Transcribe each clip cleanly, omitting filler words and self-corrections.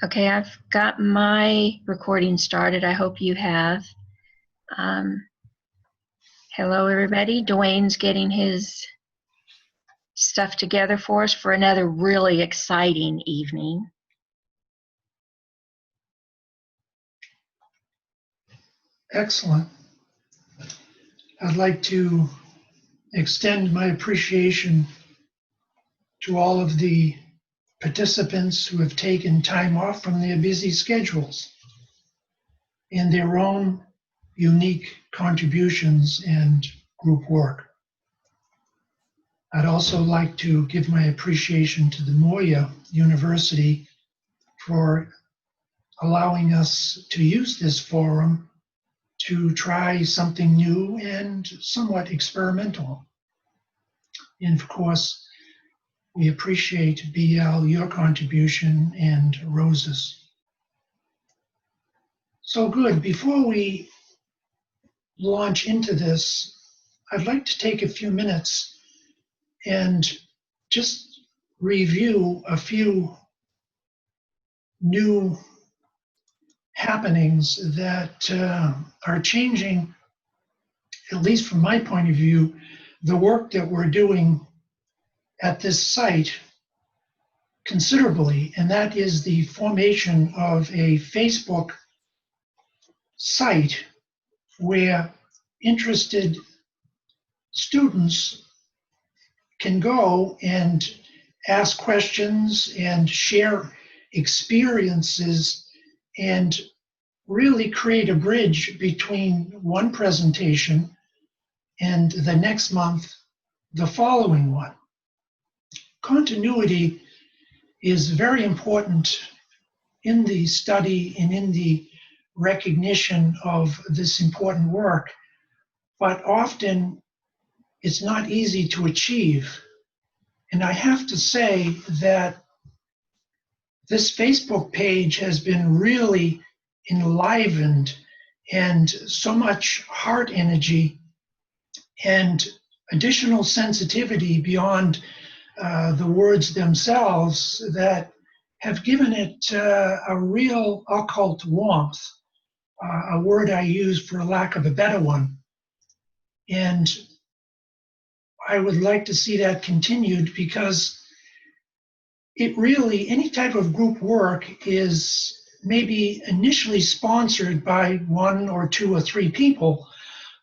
Okay, I've got my recording started. I hope you have. Hello, everybody. Duane's getting his stuff together for us for another really exciting evening. Excellent. I'd like to extend my appreciation to all of the participants who have taken time off from their busy schedules and their own unique contributions and group work. I'd also like to give my appreciation to the Moya University for allowing us to use this forum to try something new and somewhat experimental. And of course, we appreciate, BL, your contribution, and Rose's. So good. Before we launch into this, I'd like to take a few minutes and just review a few new happenings that are changing, at least from my point of view, the work that we're doing at this site considerably, and that is the formation of a Facebook site where interested students can go and ask questions and share experiences and really create a bridge between one presentation and the next month, the following one. Continuity is very important in the study and in the recognition of this important work, but often it's not easy to achieve. And I have to say that this Facebook page has been really enlivened, and so much heart energy and additional sensitivity beyond the words themselves that have given it a real occult warmth, a word I use for lack of a better one. And I would like to see that continued, because it really, any type of group work is maybe initially sponsored by one or two or three people,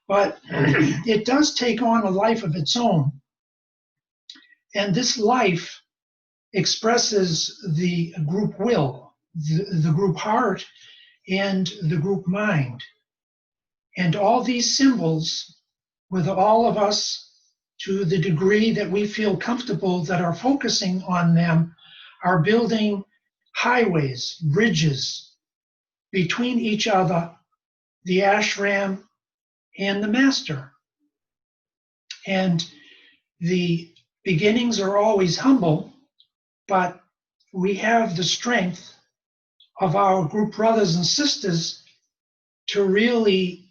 but it does take on a life of its own. And this life expresses the group will, the group heart, and the group mind. And all these symbols, with all of us, to the degree that we feel comfortable that are focusing on them, are building highways, bridges between each other, the ashram and the master. And the beginnings are always humble, but we have the strength of our group brothers and sisters to really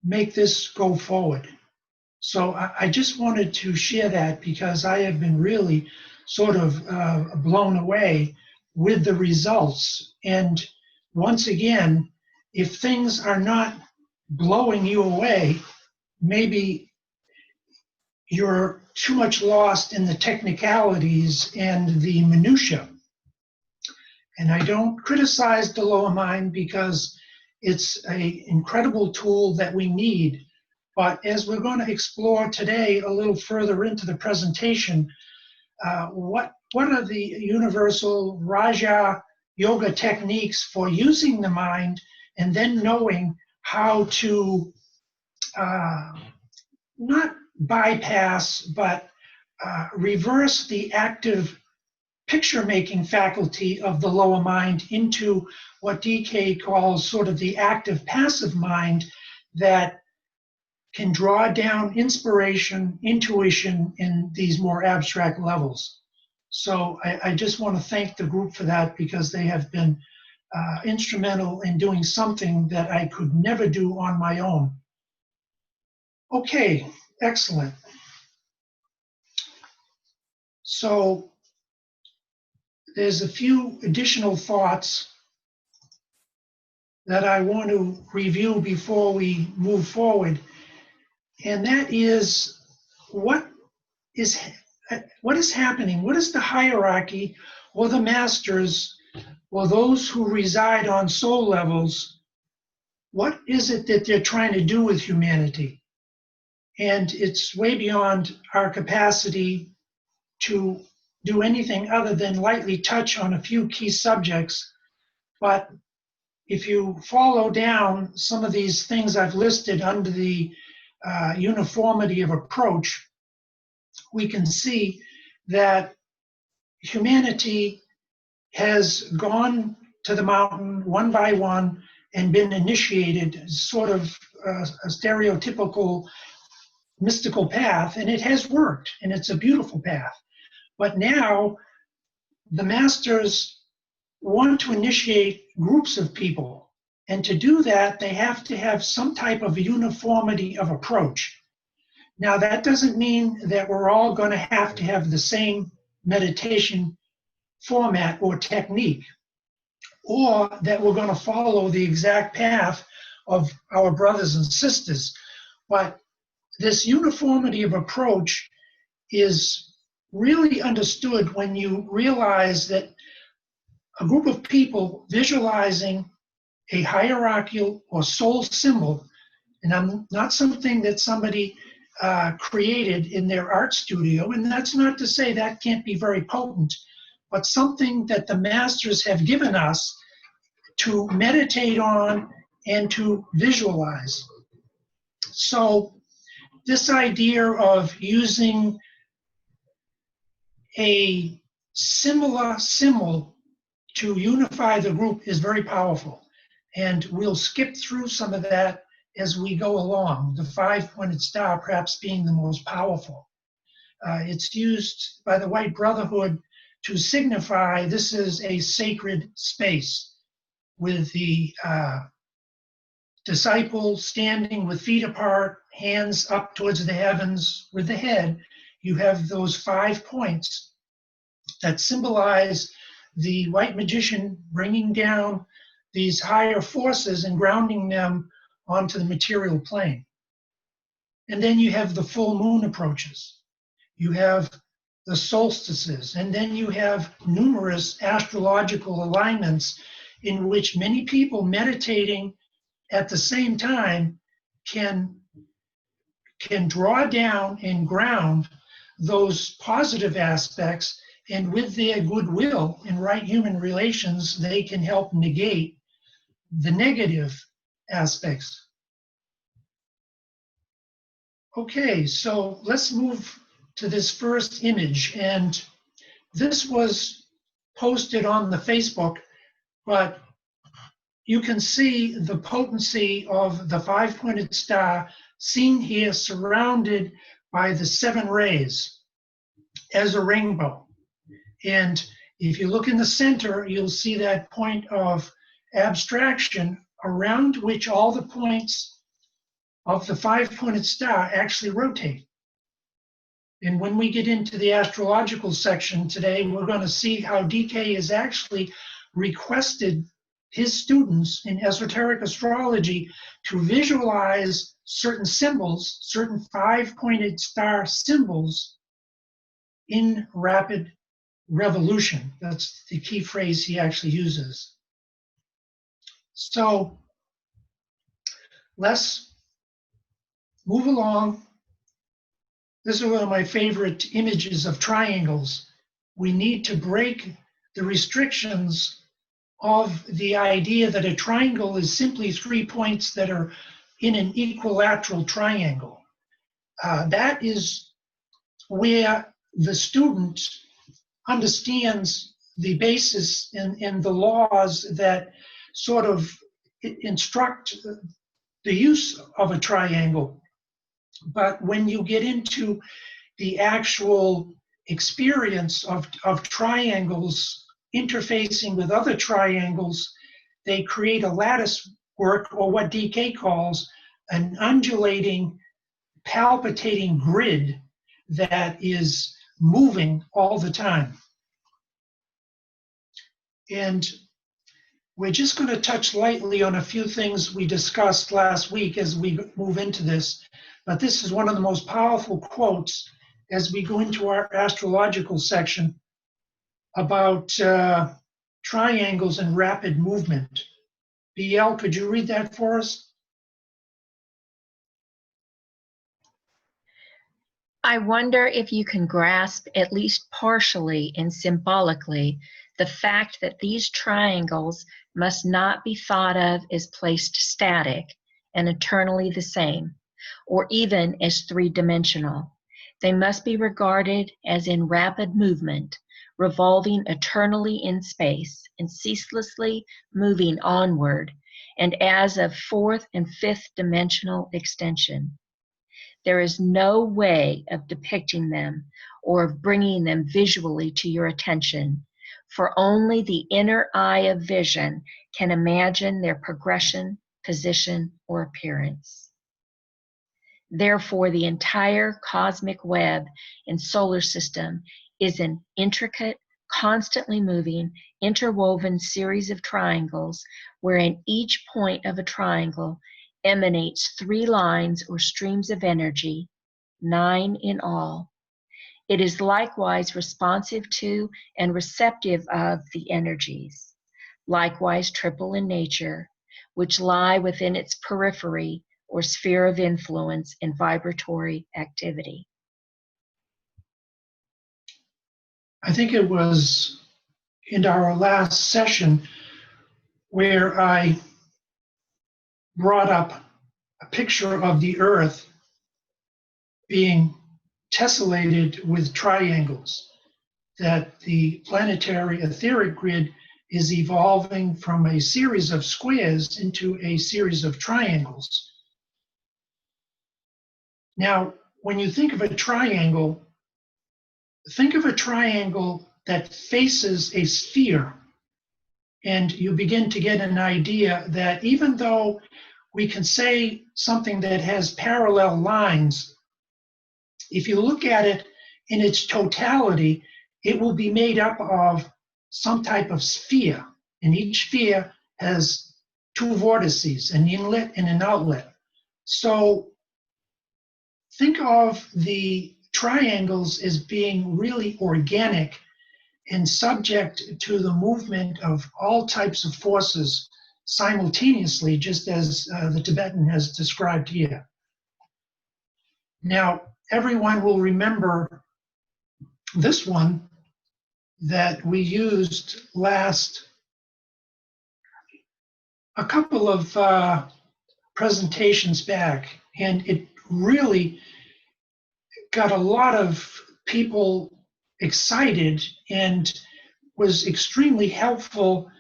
make this go forward. So I just wanted to share that, because I have been really sort of blown away with the results. And once again, if things are not blowing you away, maybe you're too much lost in the technicalities and the minutia. And I don't criticize the lower mind, because it's an incredible tool that we need. But as we're going to explore today a little further into the presentation, what are the universal Raja yoga techniques for using the mind, and then knowing how to not bypass, but reverse the active picture-making faculty of the lower mind into what DK calls sort of the active passive mind that can draw down inspiration, intuition in these more abstract levels. So I just want to thank the group for that, because they have been instrumental in doing something that I could never do on my own. Okay, excellent. So there's a few additional thoughts that I want to review before we move forward. And that is what is happening? What is the hierarchy or the masters or those who reside on soul levels? What is it that they're trying to do with humanity? And it's way beyond our capacity to do anything other than lightly touch on a few key subjects. But if you follow down some of these things I've listed under the uniformity of approach, we can see that humanity has gone to the mountain one by one and been initiated, sort of a stereotypical mystical path, and it has worked, and it's a beautiful path. But now the masters want to initiate groups of people, and to do that, they have to have some type of uniformity of approach. Now, that doesn't mean that we're all going to have the same meditation format or technique, or that we're going to follow the exact path of our brothers and sisters. But this uniformity of approach is really understood when you realize that a group of people visualizing a hierarchical or soul symbol, and I'm not something that somebody created in their art studio, and that's not to say that can't be very potent, but something that the masters have given us to meditate on and to visualize. So this idea of using a similar symbol to unify the group is very powerful. And we'll skip through some of that as we go along, the five-pointed star perhaps being the most powerful. It's used by the White Brotherhood to signify this is a sacred space, with the disciple standing with feet apart, hands up towards the heavens with the head. You have those 5 points that symbolize the white magician bringing down these higher forces and grounding them onto the material plane. And then you have the full moon approaches. You have the solstices, and then you have numerous astrological alignments in which many people meditating at the same time can draw down and ground those positive aspects, and with their goodwill and right human relations, they can help negate the negative aspects. Okay, so let's move to this first image, and this was posted on the Facebook, but you can see the potency of the five-pointed star seen here surrounded by the 7 rays as a rainbow. And if you look in the center, you'll see that point of abstraction around which all the points of the five-pointed star actually rotate. And when we get into the astrological section today, we're going to see how DK has actually requested his students in esoteric astrology to visualize certain symbols, certain five-pointed star symbols in rapid revolution. That's the key phrase he actually uses. So let's move along. This is one of my favorite images of triangles. We need to break the restrictions of the idea that a triangle is simply 3 points that are in an equilateral triangle. That is where the student understands the basis and the laws that sort of instruct the use of a triangle. But when you get into the actual experience of triangles interfacing with other triangles, they create a lattice work, or what DK calls an undulating, palpitating grid that is moving all the time. And we're just going to touch lightly on a few things we discussed last week as we move into this. But this is one of the most powerful quotes as we go into our astrological section about triangles and rapid movement. BL, could you read that for us? I wonder if you can grasp, at least partially and symbolically, the fact that these triangles must not be thought of as placed static and eternally the same, or even as three-dimensional. They must be regarded as in rapid movement, revolving eternally in space and ceaselessly moving onward, and as of fourth and fifth dimensional extension. There is no way of depicting them or of bringing them visually to your attention, for only the inner eye of vision can imagine their progression, position, or appearance. Therefore, the entire cosmic web and solar system is an intricate, constantly moving, interwoven series of triangles, wherein each point of a triangle emanates 3 lines or streams of energy, 9 in all. It is likewise responsive to and receptive of the energies, likewise triple in nature, which lie within its periphery or sphere of influence in vibratory activity. I think it was in our last session where I brought up a picture of the Earth being tessellated with triangles, that the planetary etheric grid is evolving from a series of squares into a series of triangles. Now, when you think of a triangle that faces a sphere, and you begin to get an idea that even though we can say something that has parallel lines, if you look at it in its totality, it will be made up of some type of sphere, and each sphere has 2 vortices, an inlet and an outlet. So think of the triangles as being really organic and subject to the movement of all types of forces simultaneously, just as the Tibetan has described here. Now, everyone will remember this one that we used a couple of presentations back, and it really got a lot of people excited and was extremely helpful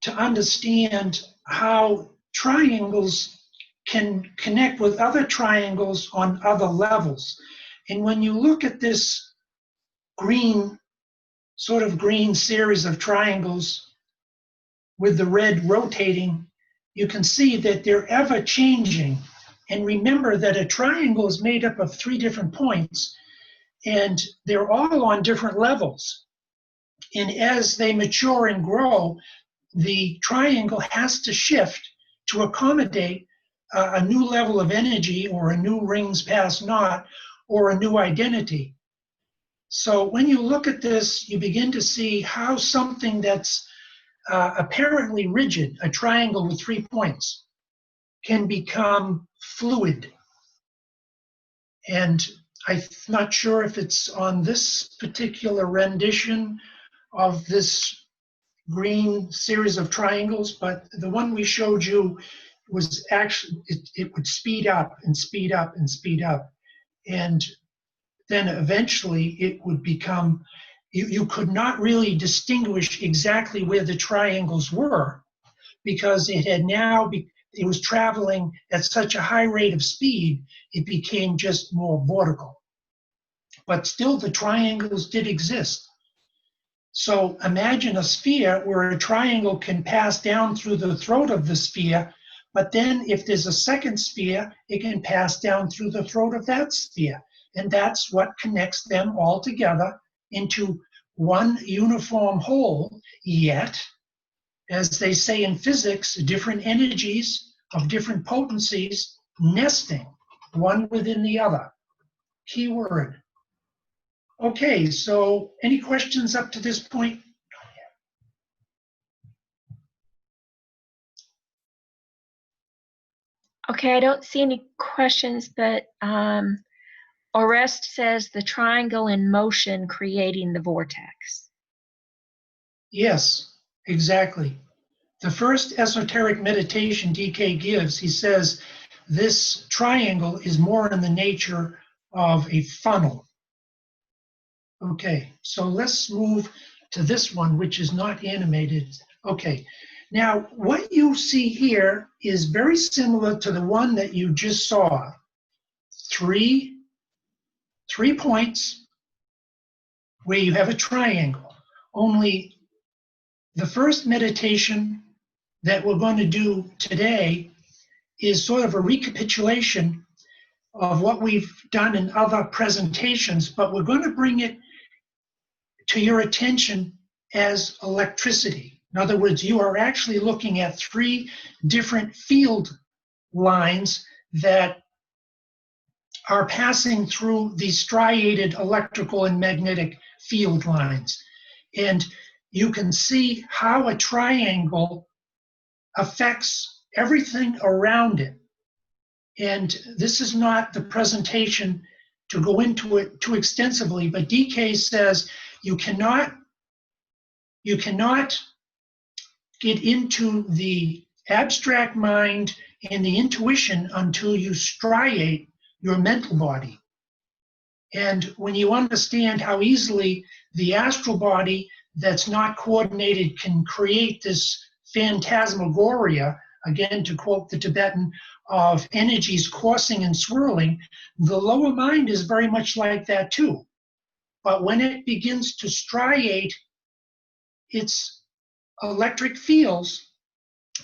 to understand how triangles can connect with other triangles on other levels. And when you look at this sort of green series of triangles with the red rotating, you can see that they're ever changing. And remember that a triangle is made up of 3 different points, and they're all on different levels. And as they mature and grow, the triangle has to shift to accommodate a new level of energy, or a new rings past naught, or a new identity. So when you look at this, you begin to see how something that's apparently rigid, a triangle with 3 points, can become fluid. And I'm not sure if it's on this particular rendition of this green series of triangles, but the one we showed you was actually, it would speed up and speed up and speed up. And then eventually it would become, you could not really distinguish exactly where the triangles were, because it was traveling at such a high rate of speed, it became just more vertical. But still the triangles did exist. So imagine a sphere where a triangle can pass down through the throat of the sphere, but then if there's a second sphere, it can pass down through the throat of that sphere. And that's what connects them all together into one uniform whole, yet as they say in physics, different energies of different potencies nesting one within the other. Key word. Okay, so any questions up to this point? Okay, I don't see any questions, but Orest says the triangle in motion creating the vortex. Yes, exactly. The first esoteric meditation DK gives, he says this triangle is more in the nature of a funnel. Okay, so let's move to this one, which is not animated. Okay, now what you see here is very similar to the one that you just saw. Three points where you have a triangle. Only the first meditation that we're going to do today is sort of a recapitulation of what we've done in other presentations, but we're going to bring it to your attention as electricity. In other words, you are actually looking at 3 different field lines that are passing through the striated electrical and magnetic field lines. And you can see how a triangle affects everything around it. And this is not the presentation to go into it too extensively, but DK says you cannot get into the abstract mind and the intuition until you striate your mental body. And when you understand how easily the astral body that's not coordinated can create this phantasmagoria, again to quote the Tibetan, of energies coursing and swirling, the lower mind is very much like that too. But when it begins to striate its electric fields,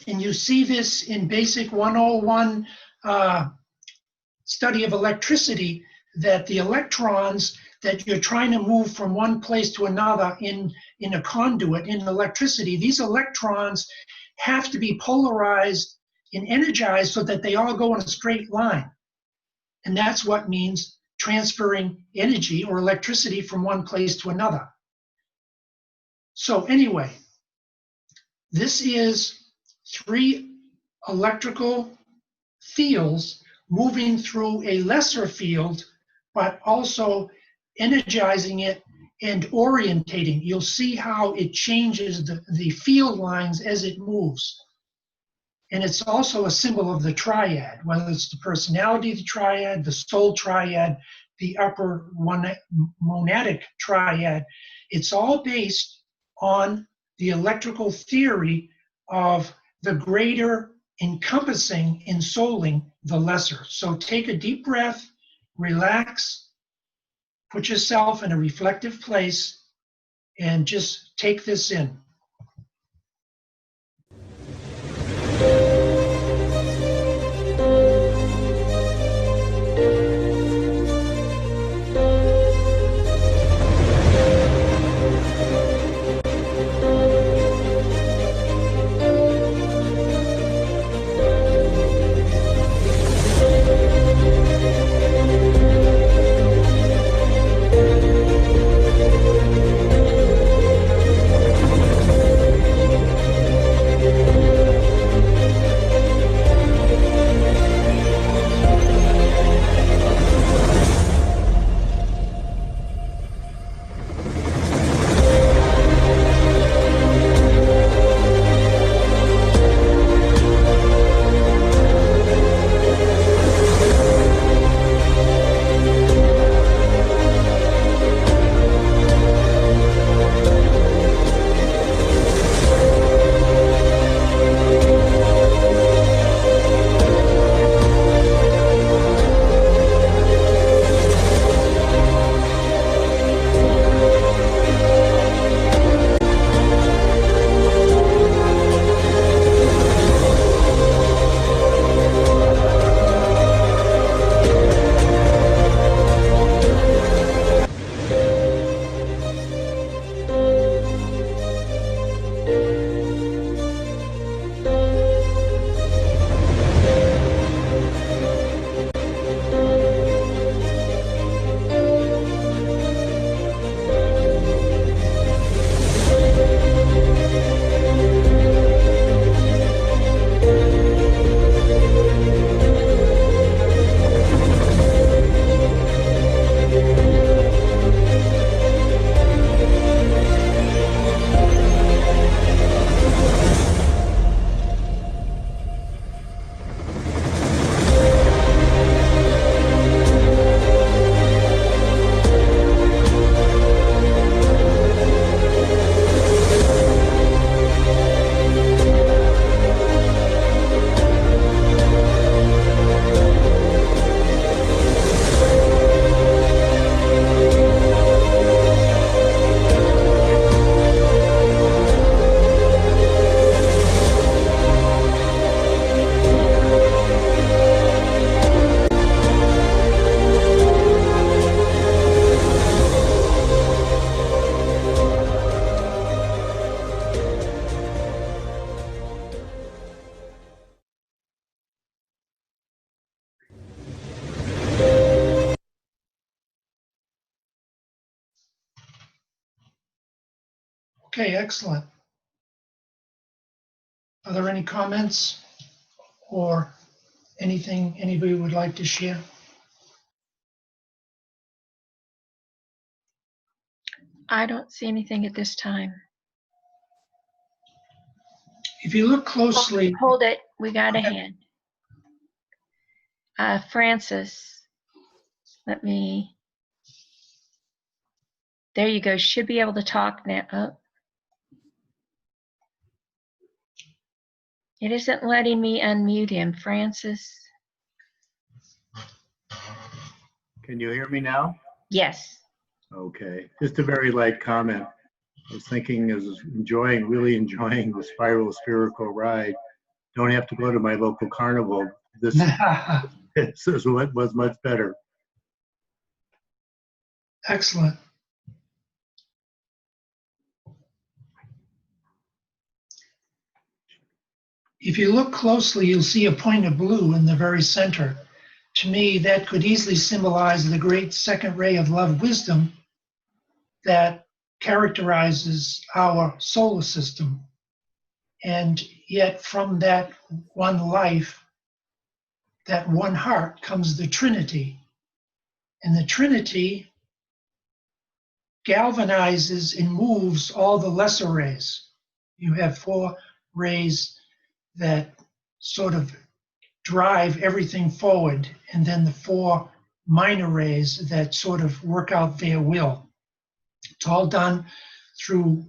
and you see this in Basic 101 study of electricity, that the electrons that you're trying to move from one place to another in a conduit, in electricity, these electrons have to be polarized and energized so that they all go in a straight line. And that's what means transferring energy or electricity from one place to another. So anyway, this is 3 electrical fields moving through a lesser field, but also energizing it and orientating. You'll see how it changes the field lines as it moves. And it's also a symbol of the triad, whether it's the personality of the triad, the soul triad, the upper monadic triad. It's all based on the electrical theory of the greater encompassing, ensouling the lesser. So take a deep breath, relax, put yourself in a reflective place, and just take this in. Okay, excellent. Are there any comments or anything anybody would like to share? I don't see anything at this time. If you look closely, Hold it. We got a hand. Francis, let me. There you go. Should be able to talk now. Oh. It isn't letting me unmute him, Francis. Can you hear me now? Yes. Okay, just a very light comment. I was thinking, really enjoying the spiral spherical ride. Don't have to go to my local carnival. This was much better. excellent. If you look closely, you'll see a point of blue in the very center. To me, that could easily symbolize the great second ray of love wisdom that characterizes our solar system. And yet from that one life, that one heart, comes the Trinity. And the Trinity galvanizes and moves all the lesser rays. You have 4 rays that sort of drive everything forward, and then the 4 minor rays that sort of work out their will. It's all done through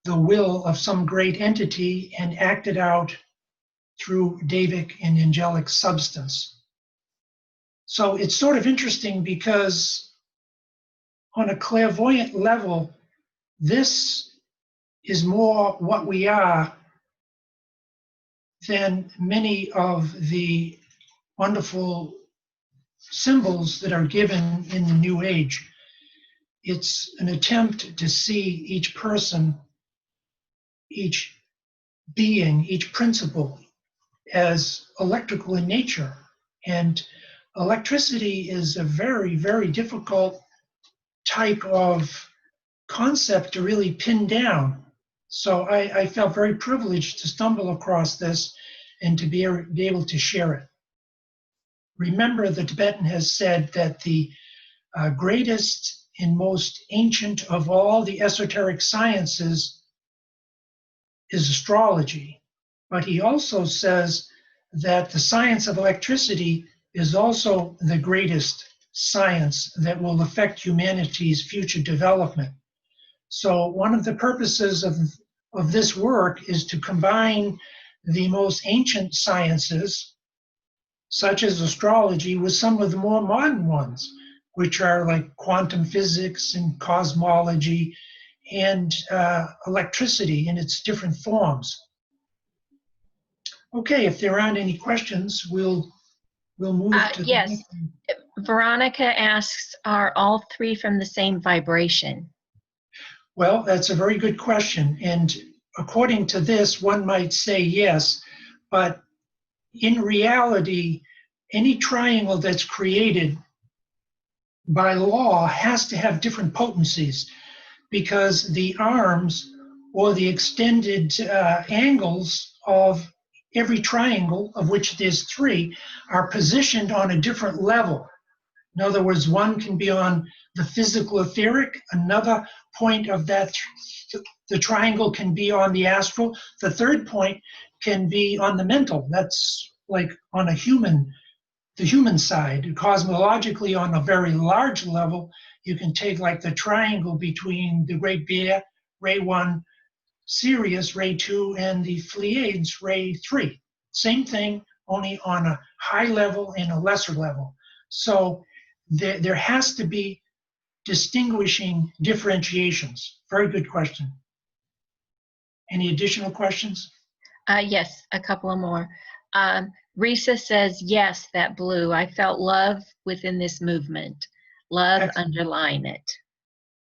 the will of some great entity and acted out through Davic and angelic substance. So it's sort of interesting because on a clairvoyant level, this is more what we are than many of the wonderful symbols that are given in the New Age. It's an attempt to see each person, each being, each principle as electrical in nature. And electricity is a very, very difficult type of concept to really pin down. So I felt very privileged to stumble across this and to be able to share it. Remember, the Tibetan has said that the greatest and most ancient of all the esoteric sciences is astrology. But he also says that the science of electricity is also the greatest science that will affect humanity's future development. So one of the purposes of this work is to combine the most ancient sciences, such as astrology, with some of the more modern ones, which are like quantum physics and cosmology and electricity in its different forms. Okay, if there aren't any questions, we'll move to yes. the next one. Veronica asks, are all 3 from the same vibration? Well, that's a very good question. And according to this, one might say yes, but in reality, any triangle that's created by law has to have different potencies, because the arms or the extended angles of every triangle, of which there's 3, are positioned on a different level. In other words, one can be on the physical etheric, another point of that, the triangle can be on the astral, the third point can be on the mental. That's like on the human side. Cosmologically, on a very large level, you can take like the triangle between the Great Bear, Ray 1, Sirius, Ray 2, and the Pleiades, Ray 3. Same thing, only on a high level and a lesser level. So there has to be distinguishing differentiations. Very good question. Any additional questions? Yes, a couple of more. Risa says, yes, that blue. I felt love within this movement. Love, Excellent. underline it.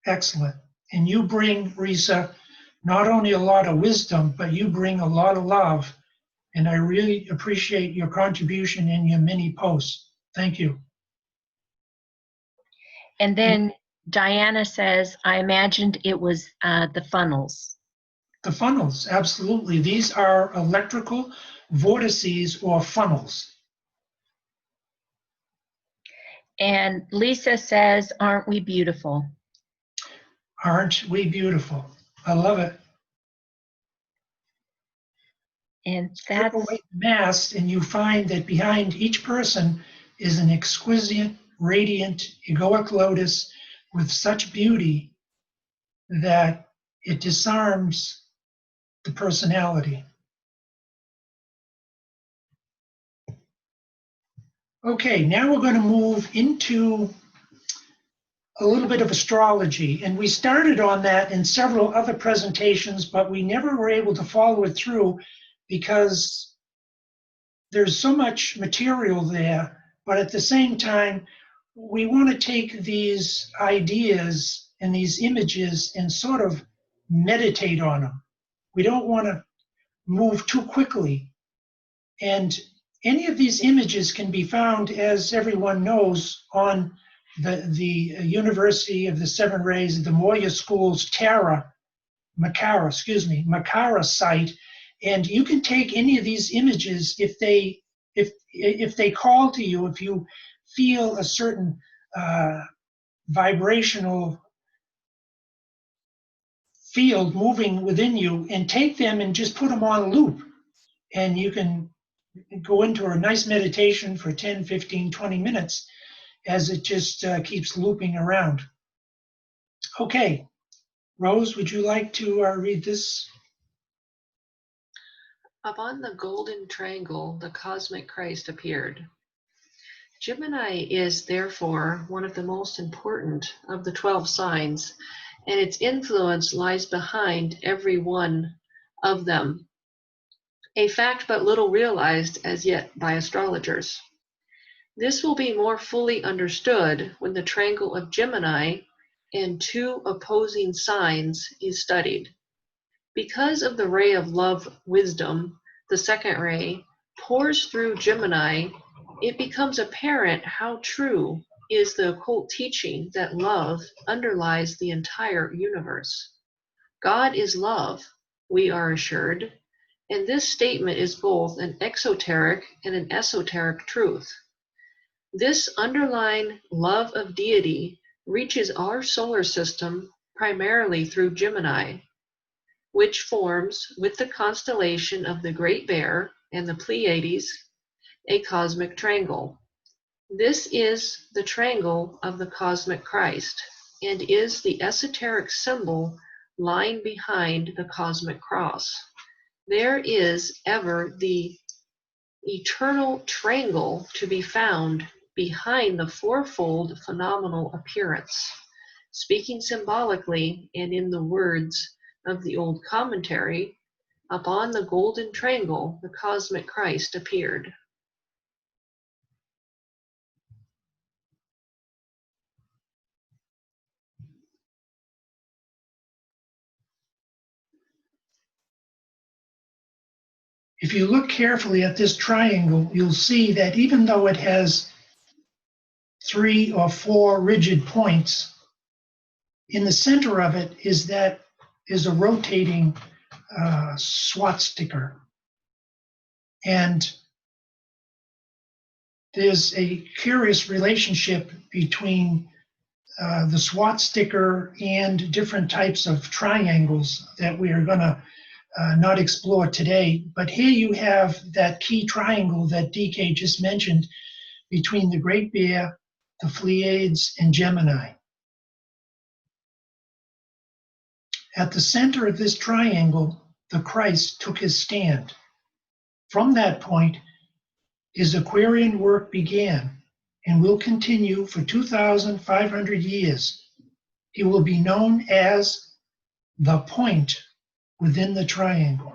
Excellent. And you bring, Risa, not only a lot of wisdom, but you bring a lot of love. And I really appreciate your contribution in your many posts. Thank you. And then Diana says, I imagined it was the funnels. The funnels, absolutely. These are electrical vortices or funnels. And Lisa says, aren't we beautiful? Aren't we beautiful? I love it. And Strip that's away the mask, and you find that behind each person is an exquisite, radiant, egoic lotus with such beauty that it disarms the personality. Okay, now we're going to move into a little bit of astrology, and we started on that in several other presentations, but we never were able to follow it through because there's so much material there, but at the same time, we want to take these ideas and these images and sort of meditate on them. We don't want to move too quickly. And any of these images can be found, as everyone knows, on the University of the Seven Rays, the Moya School's Makara site. And you can take any of these images if they call to you, if you feel a certain vibrational field moving within you, and take them and just put them on a loop. And you can go into a nice meditation for 10, 15, 20 minutes as it just keeps looping around. Okay, Rose, would you like to read this? Upon the golden triangle, the cosmic Christ appeared. Gemini is therefore one of the most important of the 12 signs, and its influence lies behind every one of them, a fact but little realized as yet by astrologers. This will be more fully understood when the triangle of Gemini and two opposing signs is studied. Because of the ray of love wisdom, the second ray, pours through Gemini, it becomes apparent how true is the occult teaching that love underlies the entire universe. God is love, we are assured, and this statement is both an exoteric and an esoteric truth. This underlying love of deity reaches our solar system primarily through Gemini, which forms, with the constellation of the Great Bear and the Pleiades, a cosmic triangle. This is the triangle of the cosmic Christ, and is the esoteric symbol lying behind the cosmic cross. There is ever the eternal triangle to be found behind the fourfold phenomenal appearance. Speaking symbolically and in the words of the old commentary, upon the golden triangle the cosmic Christ appeared. If you look carefully at this triangle, you'll see that even though it has 3 or 4 rigid points, in the center of it is a rotating swastika. And there's a curious relationship between the swastika and different types of triangles that we are going to not explore today. But here you have that key triangle that DK just mentioned between the Great Bear, the Pleiades, and Gemini. At the center of this triangle, the Christ took his stand. From that point, his Aquarian work began and will continue for 2,500 years. He will be known as the point within the triangle,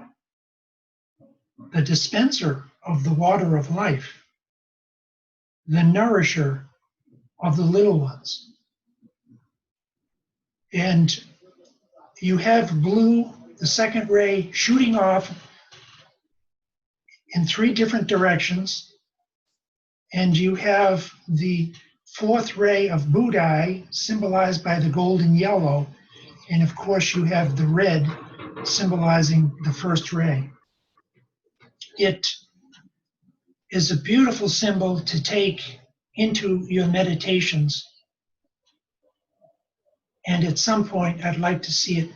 the dispenser of the water of life, the nourisher of the little ones. And you have blue, the second ray, shooting off in 3 different directions, and you have the fourth ray of Budai, symbolized by the golden yellow, and of course you have the red symbolizing the first ray. It is a beautiful symbol to take into your meditations, and at some point I'd like to see it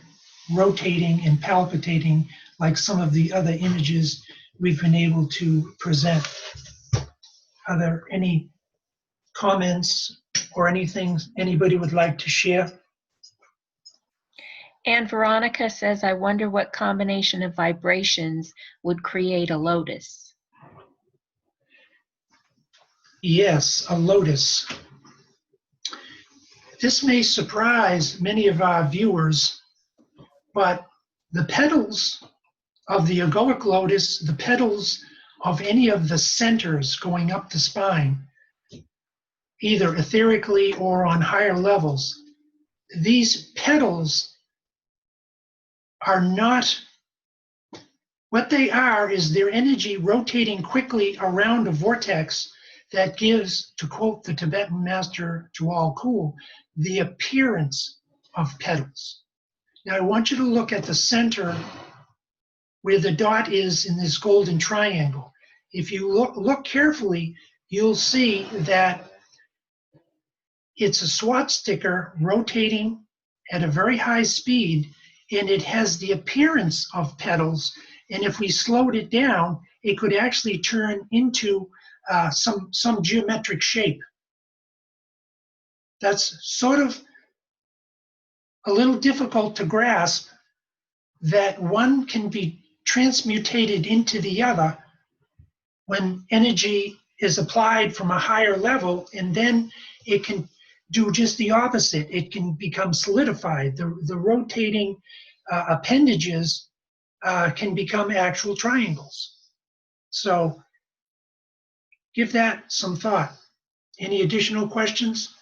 rotating and palpitating like some of the other images we've been able to present. Are there any comments or anything anybody would like to share? And Veronica says, I wonder what combination of vibrations would create a lotus. Yes, a lotus. This may surprise many of our viewers, but the petals of the egoic lotus, the petals of any of the centers going up the spine, either etherically or on higher levels, these petals are not, what they are is their energy rotating quickly around a vortex that gives, to quote the Tibetan master Duality, the appearance of petals. Now I want you to look at the center where the dot is in this golden triangle. If you look carefully, you'll see that it's a swat sticker rotating at a very high speed, and it has the appearance of petals. And if we slowed it down, it could actually turn into some geometric shape. That's sort of a little difficult to grasp, that one can be transmutated into the other when energy is applied from a higher level, and then it can do just the opposite. It can become solidified. The rotating appendages can become actual triangles. So give that some thought. Any additional questions?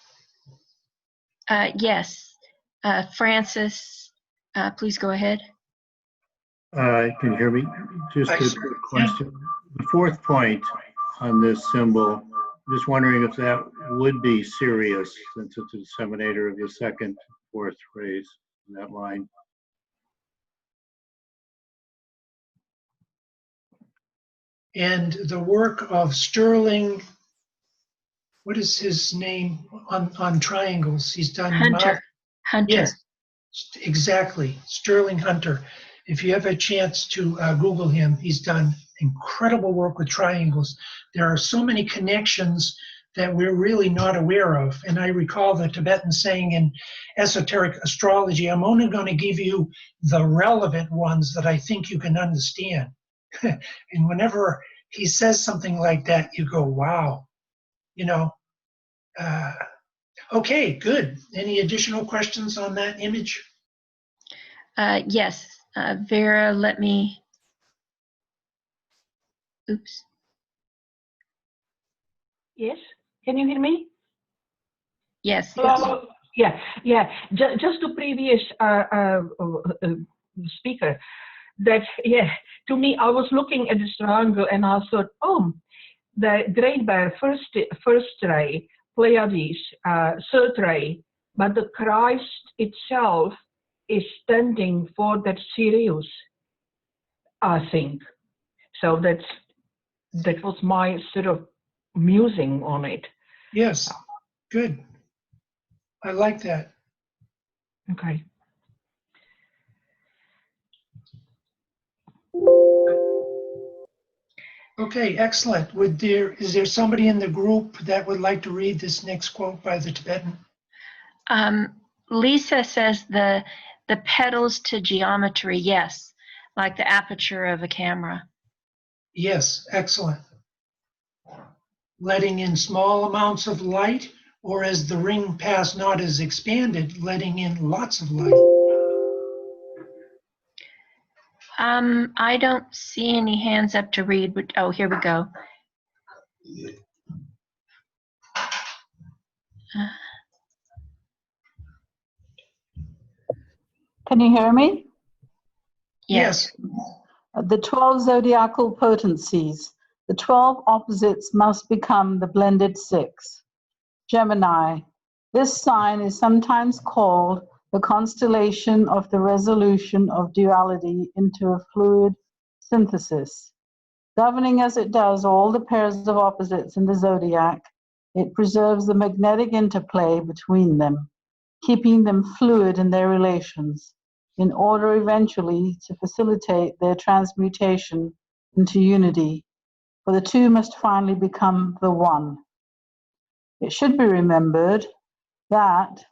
Yes. Francis, please go ahead. Can you hear me? Just a quick question. The fourth point on this symbol, just wondering if that would be Sirius, since it's a disseminator of the second, fourth rays in that line. And the work of Sterling, what is his name on triangles? He's done Hunter. Yes, exactly. Sterling Hunter. If you have a chance to Google him, he's done incredible work with triangles. There are so many connections that we're really not aware of. And I recall the Tibetan saying in esoteric astrology, I'm only going to give you the relevant ones that I think you can understand. And whenever he says something like that, you go, wow, you know. Okay, good. Any additional questions on that image? Yes. Vera, let me, oops. Yes, can you hear me? Yes. Hello. Yeah. Just the previous speaker. That to me, I was looking at this triangle and I thought, oh, the Great Bear first ray, Pleiades third ray, but the Christ itself is standing for that Sirius, I think. So that was my sort of musing on it. Yes, good. I like that. Okay. Okay, excellent. Is there somebody in the group that would like to read this next quote by the Tibetan? Lisa says the petals to geometry, yes, like the aperture of a camera. Yes, excellent. Letting in small amounts of light, or as the ring pass not is expanded, letting in lots of light. I don't see any hands up to read, but oh, here we go. Can you hear me? Yes. The 12 zodiacal potencies. The 12 opposites must become the blended 6. Gemini. This sign is sometimes called the constellation of the resolution of duality into a fluid synthesis. Governing as it does all the pairs of opposites in the zodiac, it preserves the magnetic interplay between them, keeping them fluid in their relations, in order eventually to facilitate their transmutation into unity, for the two must finally become the one. It should be remembered that,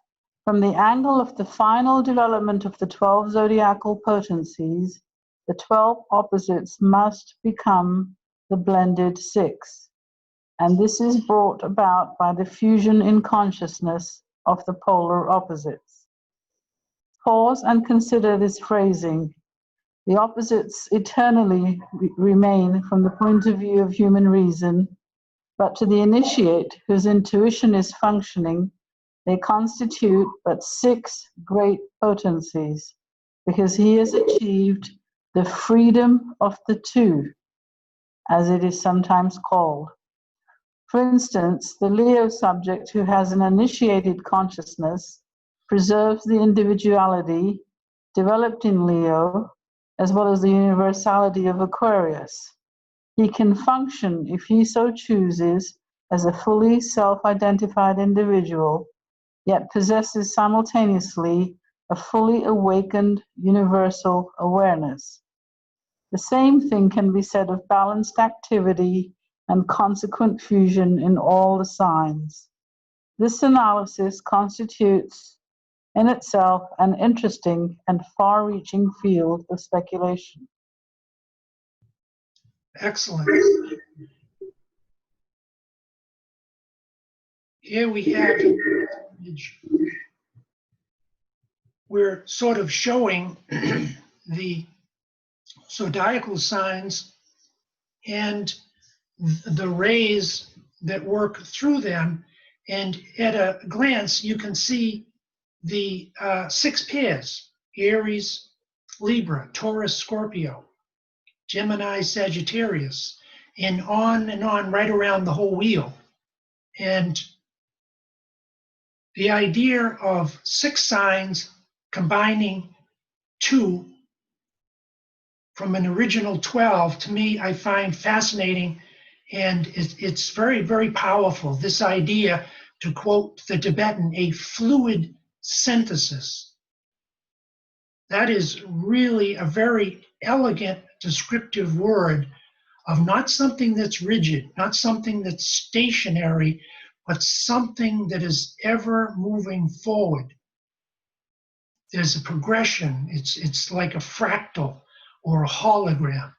from the angle of the final development of the 12 zodiacal potencies, the 12 opposites must become the blended 6, and this is brought about by the fusion in consciousness of the polar opposites. Pause and consider this phrasing. The opposites eternally remain from the point of view of human reason, but to the initiate whose intuition is functioning, they constitute but 6 great potencies, because he has achieved the freedom of the two, as it is sometimes called. For instance, the Leo subject who has an initiated consciousness preserves the individuality developed in Leo, as well as the universality of Aquarius. He can function, if he so chooses, as a fully self-identified individual, yet possesses simultaneously a fully awakened universal awareness. The same thing can be said of balanced activity and consequent fusion in all the signs. This analysis constitutes in itself an interesting and far-reaching field of speculation. Excellent. Here we have an image. We're sort of showing the zodiacal signs and the rays that work through them. And at a glance, you can see the 6 pairs: Aries, Libra, Taurus, Scorpio, Gemini, Sagittarius, and on right around the whole wheel. And the idea of 6 signs combining 2 from an original 12, to me, I find fascinating, and it's very, very powerful. This idea, to quote the Tibetan, a fluid synthesis. That is really a very elegant descriptive word of not something that's rigid, not something that's stationary, but something that is ever moving forward. There's a progression. It's like a fractal or a hologram.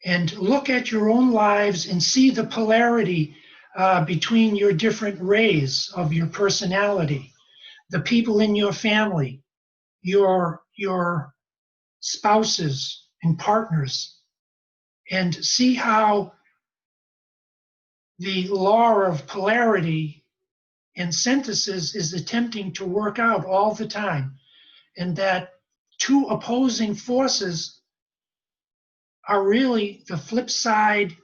And look at your own lives and see the polarity between your different rays of your personality, the people in your family, your spouses and partners, and see how the law of polarity and synthesis is attempting to work out all the time, and that 2 opposing forces are really the flip side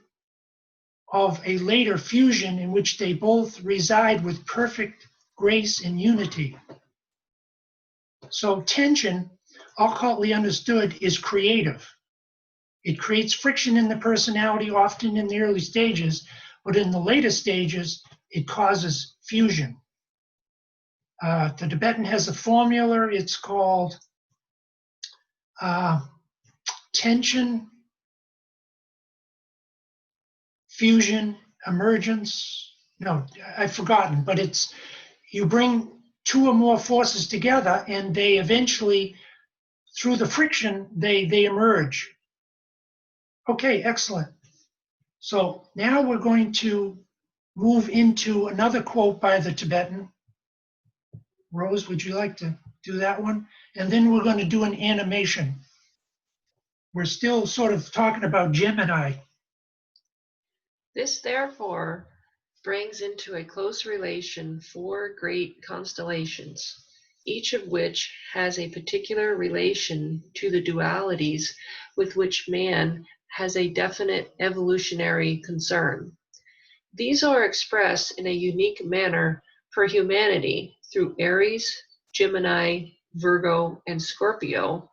of a later fusion in which they both reside with perfect grace and unity. So tension, occultly understood, is creative. It creates friction in the personality, often in the early stages, but in the later stages, it causes fusion. The Tibetan has a formula. It's called tension, fusion, emergence. No, I've forgotten, but it's, you bring 2 or more forces together and they eventually, through the friction, they emerge. Okay, excellent. So now we're going to move into another quote by the Tibetan. Rose, would you like to do that one? And then we're going to do an animation. We're still sort of talking about Gemini. This, therefore, brings into a close relation 4 great constellations, each of which has a particular relation to the dualities with which man has a definite evolutionary concern. These are expressed in a unique manner for humanity through Aries, Gemini, Virgo, and Scorpio,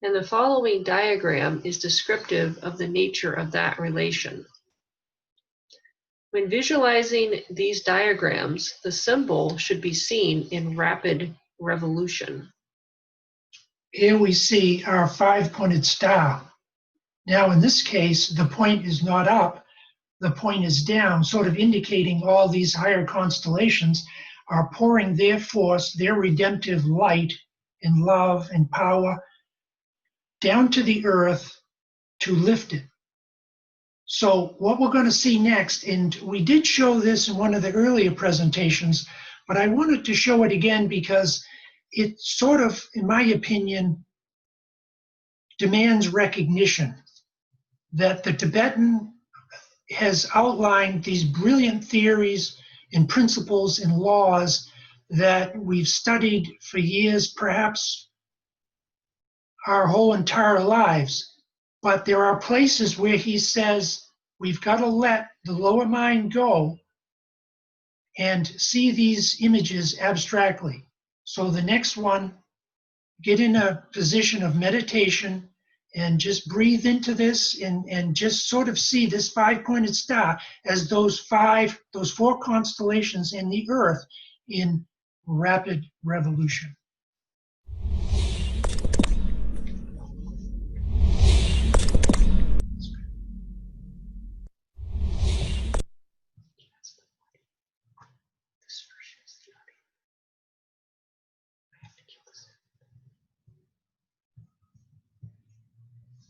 and the following diagram is descriptive of the nature of that relation. When visualizing these diagrams, the symbol should be seen in rapid revolution. Here we see our 5-pointed star. Now in this case, the point is not up, the point is down, sort of indicating all these higher constellations are pouring their force, their redemptive light and love and power down to the earth to lift it. So what we're going to see next, and we did show this in one of the earlier presentations, but I wanted to show it again because it sort of, in my opinion, demands recognition that the Tibetan has outlined these brilliant theories and principles and laws that we've studied for years, perhaps our whole entire lives. But there are places where he says we've got to let the lower mind go and see these images abstractly. So the next one, get in a position of meditation and just breathe into this and just sort of see this 5-pointed star as those 4 constellations in the earth in rapid revolution.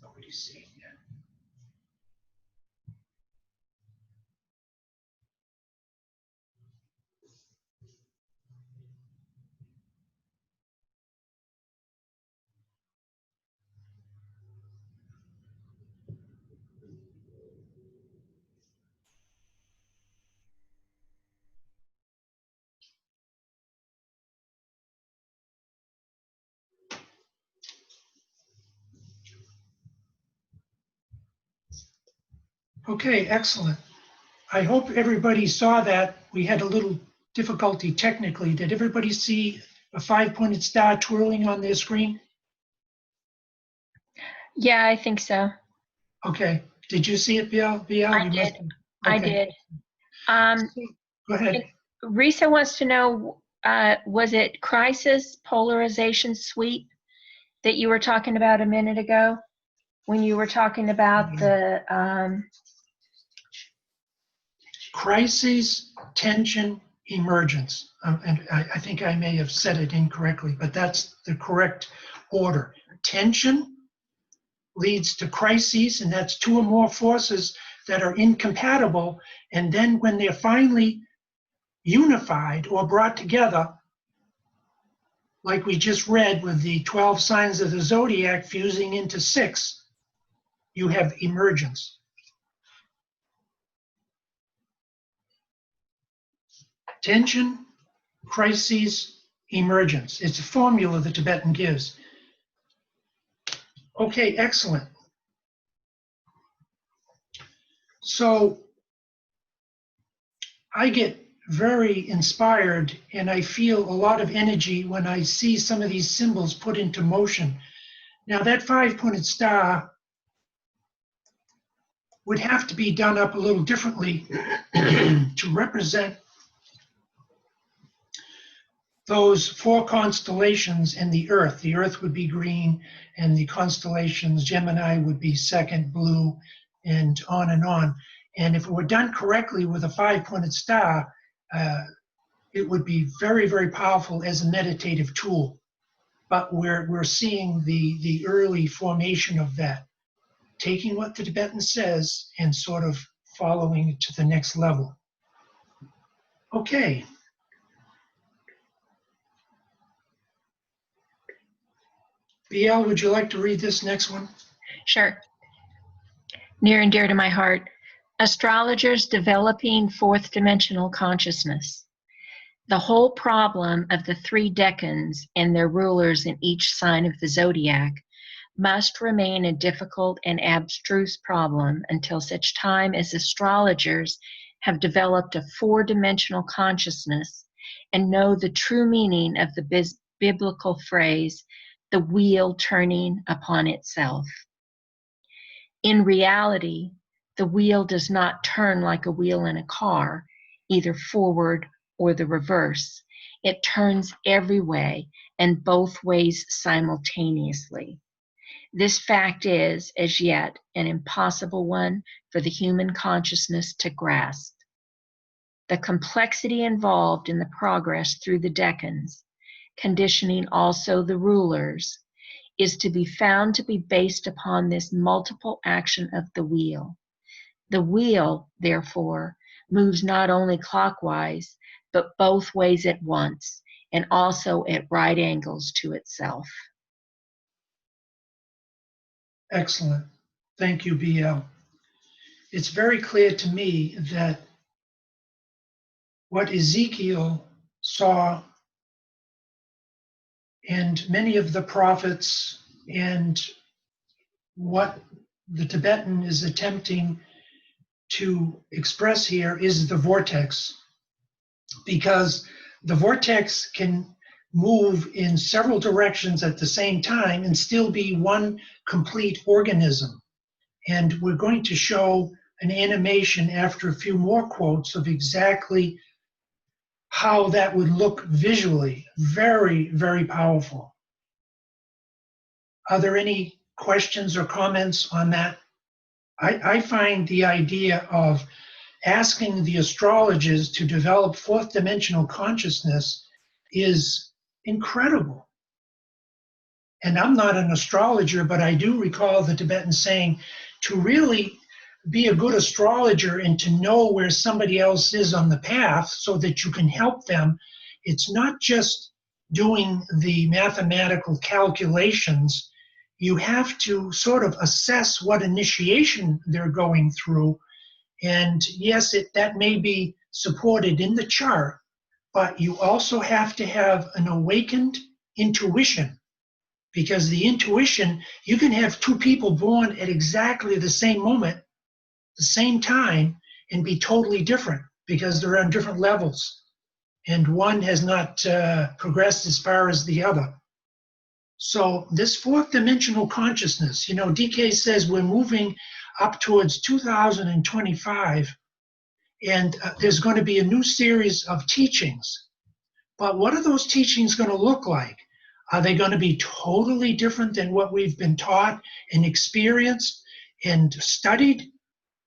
Nobody's seeing that. Okay, excellent. I hope everybody saw that. We had a little difficulty technically. Did everybody see a 5-pointed star twirling on their screen? Yeah, I think so. Okay. Did you see it, Biel? I did. I did. Go ahead. Risa wants to know, was it crisis polarization sweep that you were talking about a minute ago when you were talking about the crises, tension, emergence. And I think I may have said it incorrectly, but that's the correct order. Tension leads to crises, and that's 2 or more forces that are incompatible. And then when they're finally unified or brought together, like we just read with the 12 signs of the zodiac fusing into 6, you have emergence. Tension, crises, emergence. It's a formula the Tibetan gives. Okay, excellent. So I get very inspired and I feel a lot of energy when I see some of these symbols put into motion. Now that 5-pointed star would have to be done up a little differently to represent those 4 constellations and the Earth. The Earth would be green, and the constellations, Gemini would be second, blue, and on and on. And if it were done correctly with a 5-pointed star, it would be very, very powerful as a meditative tool. But we're seeing the early formation of that, taking what the Tibetan says and sort of following it to the next level. Okay. Biel, would you like to read this next one? Sure. Near and dear to my heart, astrologers developing 4th dimensional consciousness. The whole problem of the 3 decans and their rulers in each sign of the zodiac must remain a difficult and abstruse problem until such time as astrologers have developed a four-dimensional consciousness and know the true meaning of the biblical phrase, the wheel turning upon itself. In reality, the wheel does not turn like a wheel in a car, either forward or the reverse. It turns every way and both ways simultaneously. This fact is, as yet, an impossible one for the human consciousness to grasp. The complexity involved in the progress through the decans, conditioning also the rulers, is to be found to be based upon this multiple action of the wheel. The wheel, therefore, moves not only clockwise, but both ways at once, and also at right angles to itself. Excellent. Thank you, BL. It's very clear to me that what Ezekiel saw and many of the prophets and what the Tibetan is attempting to express here is the vortex, because the vortex can move in several directions at the same time and still be one complete organism. And we're going to show an animation after a few more quotes of exactly how that would look visually. Very, very powerful. Are there any questions or comments on that? I find the idea of asking the astrologers to develop fourth dimensional consciousness is incredible. And I'm not an astrologer, but I do recall the Tibetans saying to really be a good astrologer and to know where somebody else is on the path so that you can help them, it's not just doing the mathematical calculations. You have to sort of assess what initiation they're going through. And yes, that may be supported in the chart, but you also have to have an awakened intuition, because the intuition, you can have two people born at exactly the same moment, the same time, and be totally different because they're on different levels. And one has not progressed as far as the other. So this fourth dimensional consciousness, DK says we're moving up towards 2025, and there's going to be a new series of teachings. But what are those teachings going to look like? Are they going to be totally different than what we've been taught and experienced and studied?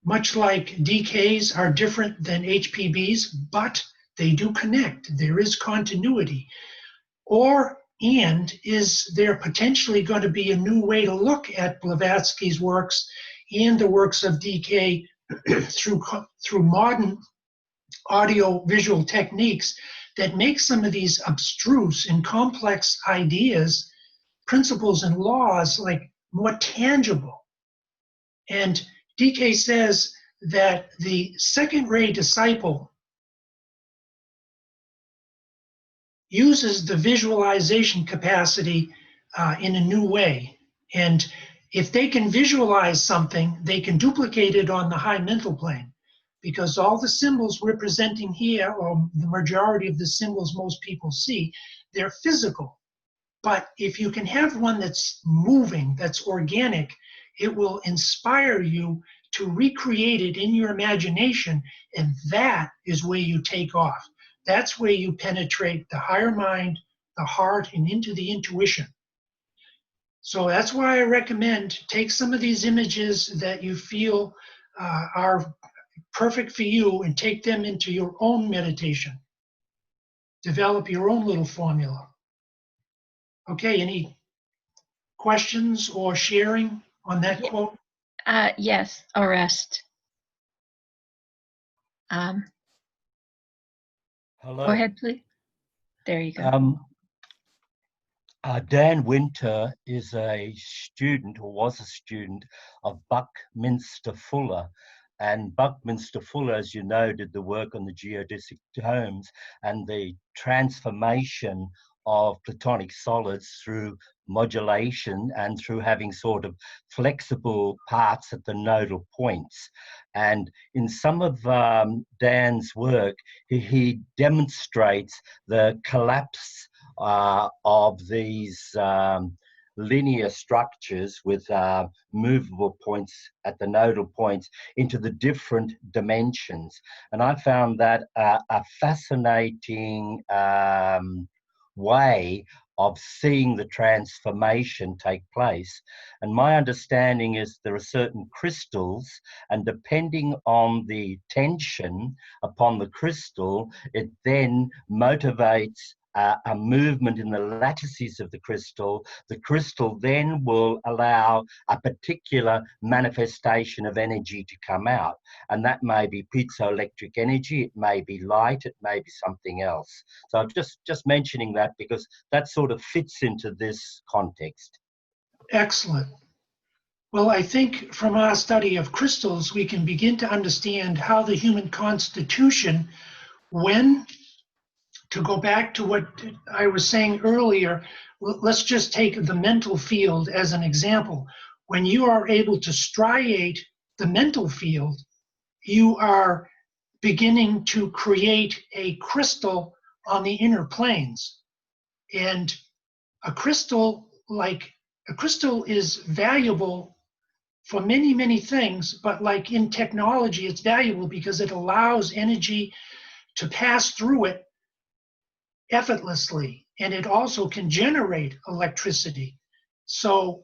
Much like DKs are different than HPBs, but they do connect. There is continuity. And is there potentially going to be a new way to look at Blavatsky's works and the works of DK through modern audio-visual techniques that make some of these abstruse and complex ideas, principles, and laws like more tangible? And DK says that the second-ray disciple uses the visualization capacity in a new way. And if they can visualize something, they can duplicate it on the high mental plane, because all the symbols we're presenting here, or the majority of the symbols most people see, they're physical. But if you can have one that's moving, that's organic, it will inspire you to recreate it in your imagination, and that is where you take off. That's where you penetrate the higher mind, the heart, and into the intuition. So that's why I recommend take some of these images that you feel are perfect for you and take them into your own meditation. Develop your own little formula. Okay, any questions or sharing on that quote? Yes, Orest. Hello. Go ahead, please. There you go. Dan Winter is a student, or was a student, of Buckminster Fuller. And Buckminster Fuller, as you know, did the work on the geodesic domes and the transformation of platonic solids through modulation and through having sort of flexible parts at the nodal points. And in some of Dan's work, he demonstrates the collapse of these linear structures with movable points at the nodal points into the different dimensions. And I found that a fascinating way of seeing the transformation take place. And my understanding is there are certain crystals, and depending on the tension upon the crystal, it then motivates a movement in the lattices of the crystal. The crystal then will allow a particular manifestation of energy to come out. And that may be piezoelectric energy, it may be light, it may be something else. So I'm just mentioning that because that sort of fits into this context. Excellent. Well, I think from our study of crystals, we can begin to understand how the human constitution, when, to go back to what I was saying earlier, let's just take the mental field as an example. When you are able to striate the mental field, you are beginning to create a crystal on the inner planes. And a crystal is valuable for many, many things, but like in technology, it's valuable because it allows energy to pass through it effortlessly, and it also can generate electricity. So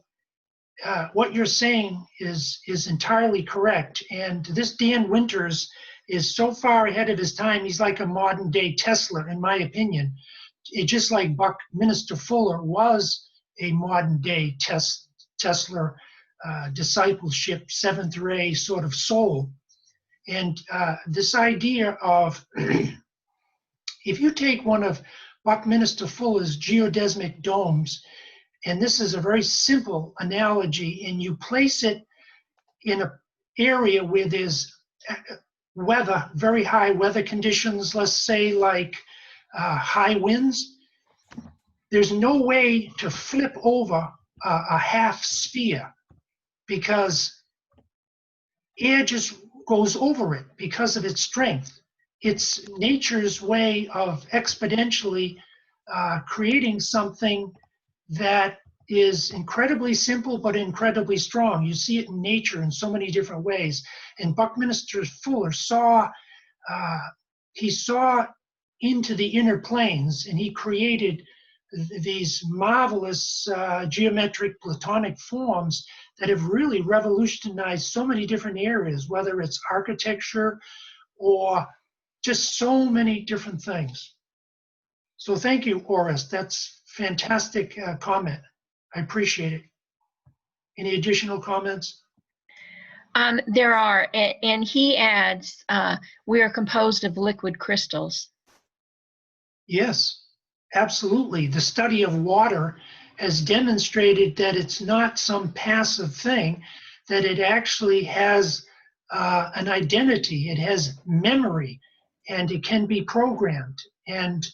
what you're saying is entirely correct. And this Dan Winters is so far ahead of his time, he's like a modern day Tesla, in my opinion. Just like Buckminster Fuller was a modern day Tesla discipleship, seventh ray sort of soul. And this idea of, if you take one of Buckminster Fuller's geodesic domes, and this is a very simple analogy, and you place it in an area where there's weather, very high weather conditions, let's say like high winds, there's no way to flip over a half sphere because air just goes over it because of its strength. It's nature's way of exponentially creating something that is incredibly simple but incredibly strong. You see it in nature in so many different ways. And Buckminster Fuller saw into the inner planes, and he created these marvelous geometric Platonic forms that have really revolutionized so many different areas, whether it's architecture or just so many different things. So thank you, Oris. That's fantastic comment. I appreciate it. Any additional comments? There are, and he adds, we are composed of liquid crystals. Yes, absolutely. The study of water has demonstrated that it's not some passive thing, that it actually has an identity, it has memory, and it can be programmed. And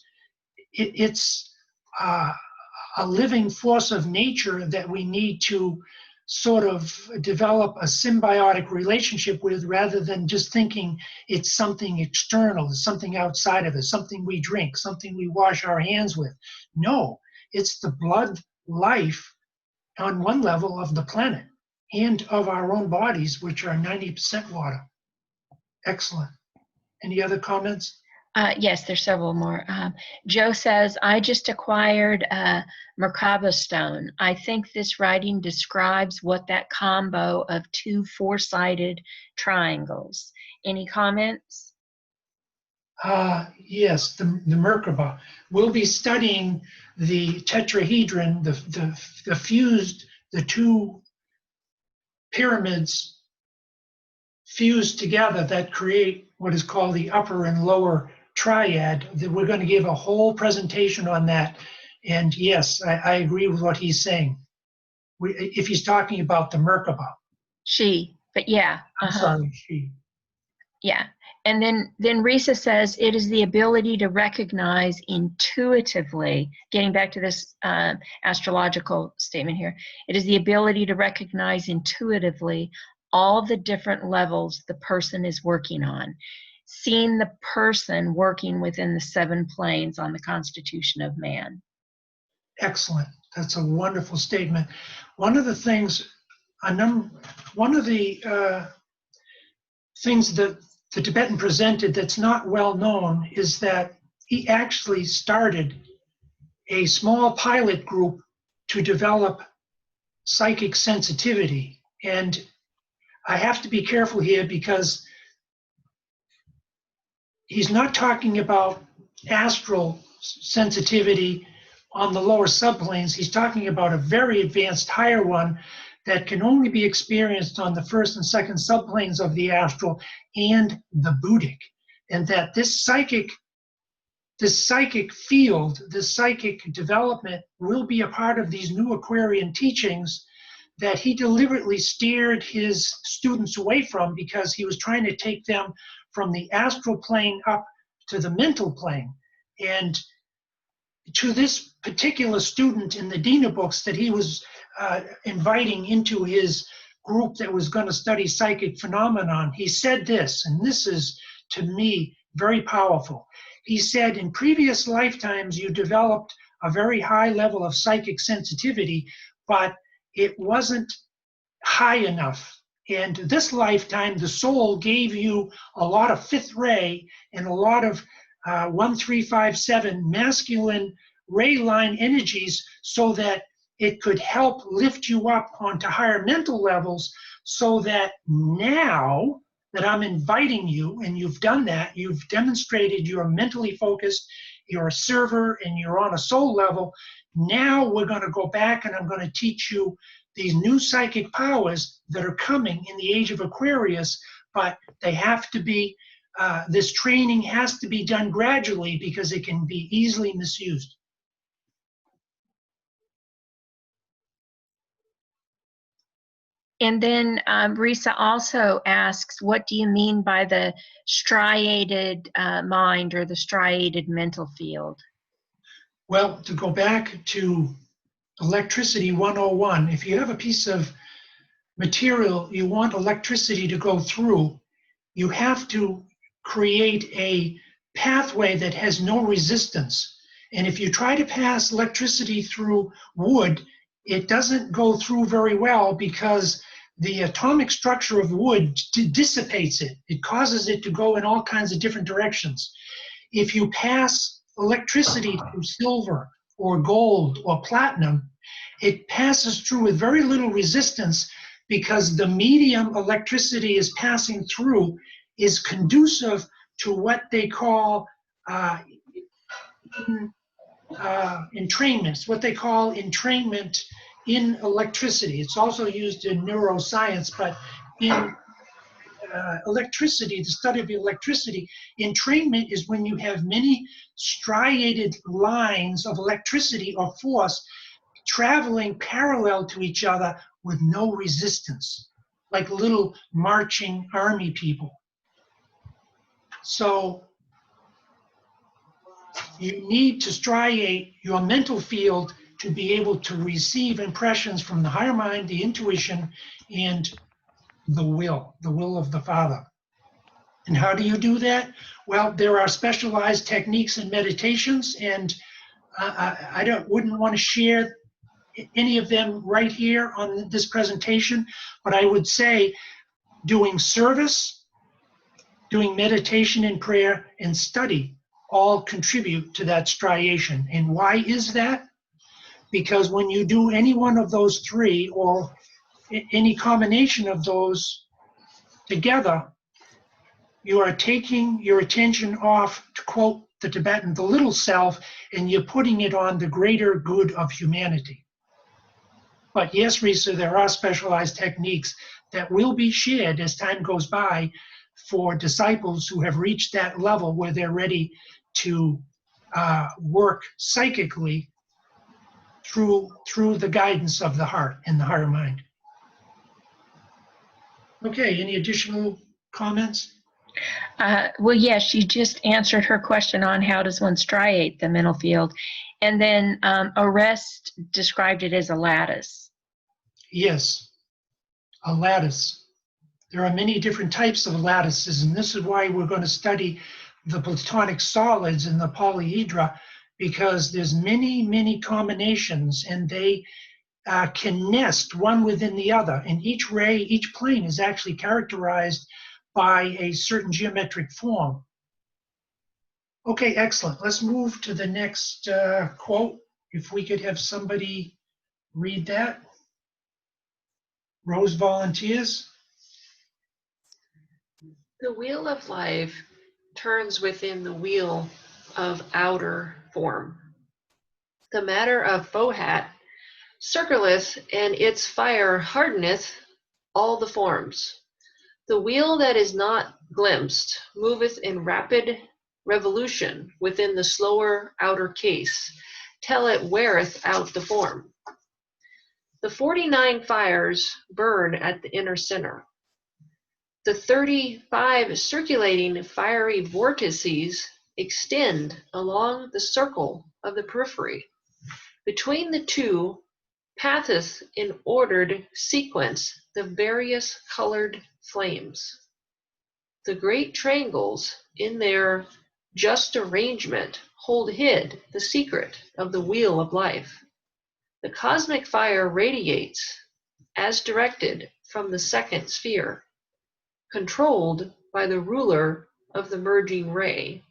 it's a living force of nature that we need to sort of develop a symbiotic relationship with, rather than just thinking it's something external, it's something outside of us, something we drink, something we wash our hands with. No, it's the blood life on one level of the planet and of our own bodies, which are 90% water. Excellent. Any other comments? Yes, there's several more. Joe says, I just acquired a Merkaba stone. I think this writing describes what that combo of two four-sided triangles. Any comments? Yes, the Merkaba. We'll be studying the tetrahedron, the fused, the two pyramids fused together that create what is called the upper and lower triad. That we're going to give a whole presentation on that. And yes, I agree with what he's saying. If he's talking about the Merkaba. She, but yeah. I'm sorry, she. Yeah. And then Risa says it is the ability to recognize intuitively, getting back to this astrological statement here, it is the ability to recognize intuitively all the different levels the person is working on, seeing the person working within the 7 planes on the constitution of man. Excellent. That's a wonderful statement. One of the things, things that the Tibetan presented that's not well known is that he actually started a small pilot group to develop psychic sensitivity. And I have to be careful here because he's not talking about astral sensitivity on the lower subplanes. He's talking about a very advanced higher one that can only be experienced on the 1st and 2nd subplanes of the astral and the Buddhic. And that this psychic field, this psychic development will be a part of these new Aquarian teachings that he deliberately steered his students away from because he was trying to take them from the astral plane up to the mental plane. And to this particular student in the Dina books that he was inviting into his group that was going to study psychic phenomenon, he said this, and this is, to me, very powerful. He said, in previous lifetimes, you developed a very high level of psychic sensitivity, but it wasn't high enough. And this lifetime, the soul gave you a lot of 5th ray and a lot of 1, 3, 5, 7 masculine ray line energies so that it could help lift you up onto higher mental levels, so that now that I'm inviting you, and you've done that, you've demonstrated you're mentally focused, you're a server, and you're on a soul level. Now we're going to go back and I'm going to teach you these new psychic powers that are coming in the age of Aquarius, but they have to be, this training has to be done gradually because it can be easily misused. And then Risa also asks, what do you mean by the striated mind or the striated mental field? Well, to go back to electricity 101, if you have a piece of material you want electricity to go through, you have to create a pathway that has no resistance. And if you try to pass electricity through wood, it doesn't go through very well because the atomic structure of wood dissipates it. It causes it to go in all kinds of different directions. If you pass electricity through silver or gold or platinum, it passes through with very little resistance because the medium electricity is passing through is conducive to what they call entrainments, what they call entrainment in electricity. It's also used in neuroscience, but in electricity, the study of electricity, entrainment is when you have many striated lines of electricity or force traveling parallel to each other with no resistance, like little marching army people. So you need to striate your mental field to be able to receive impressions from the higher mind, the intuition, and the will of the Father. And how do you do that? Well, there are specialized techniques and meditations, and I wouldn't want to share any of them right here on this presentation, but I would say doing service, doing meditation and prayer, and study all contribute to that striation. And why is that? Because when you do any one of those 3 or any combination of those together, you are taking your attention off, to quote the Tibetan, the little self, and you're putting it on the greater good of humanity. But yes, Risa, there are specialized techniques that will be shared as time goes by for disciples who have reached that level where they're ready to work psychically through the guidance of the heart and the higher mind. Okay, any additional comments? Well, yes, she just answered her question on how does one striate the mental field. And then Orest described it as a lattice. Yes, a lattice. There are many different types of lattices, and this is why we're going to study the platonic solids in the polyhedra, because there's many combinations, and they can nest one within the other. And each ray, each plane is actually characterized by a certain geometric form. Okay, excellent. Let's move to the next quote. If we could have somebody read that. Rose volunteers. The wheel of life turns within the wheel of outer form. The matter of Bohat circleth, and its fire hardeneth all the forms. The wheel that is not glimpsed moveth in rapid revolution within the slower outer case, till it weareth out the form. The 49 fires burn at the inner center. The 35 circulating fiery vortices extend along the circle of the periphery. Between the two passeth in ordered sequence the various colored flames. The great triangles in their just arrangement hold hid the secret of the wheel of life. The cosmic fire radiates as directed from the second sphere, controlled by the ruler of the merging ray.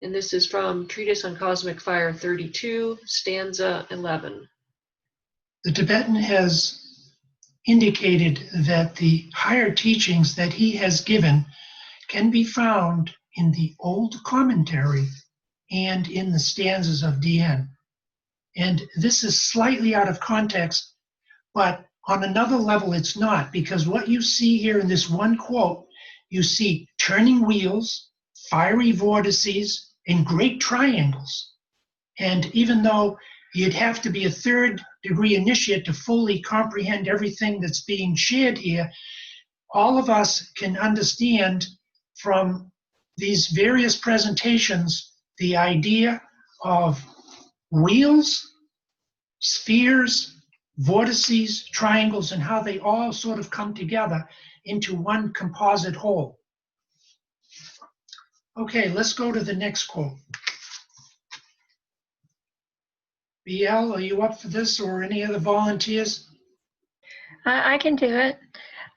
And this is from Treatise on Cosmic Fire 32, stanza 11. The Tibetan has indicated that the higher teachings that he has given can be found in the old commentary and in the stanzas of Dzyan. And this is slightly out of context, but on another level it's not, because what you see here in this one quote, you see turning wheels, fiery vortices, and great triangles. And even though you'd have to be a third-degree initiate to fully comprehend everything that's being shared here, all of us can understand from these various presentations the idea of wheels, spheres, vortices, triangles, and how they all sort of come together into one composite whole. Okay, let's go to the next quote. BL, are you up for this, or any other volunteers? I can do it.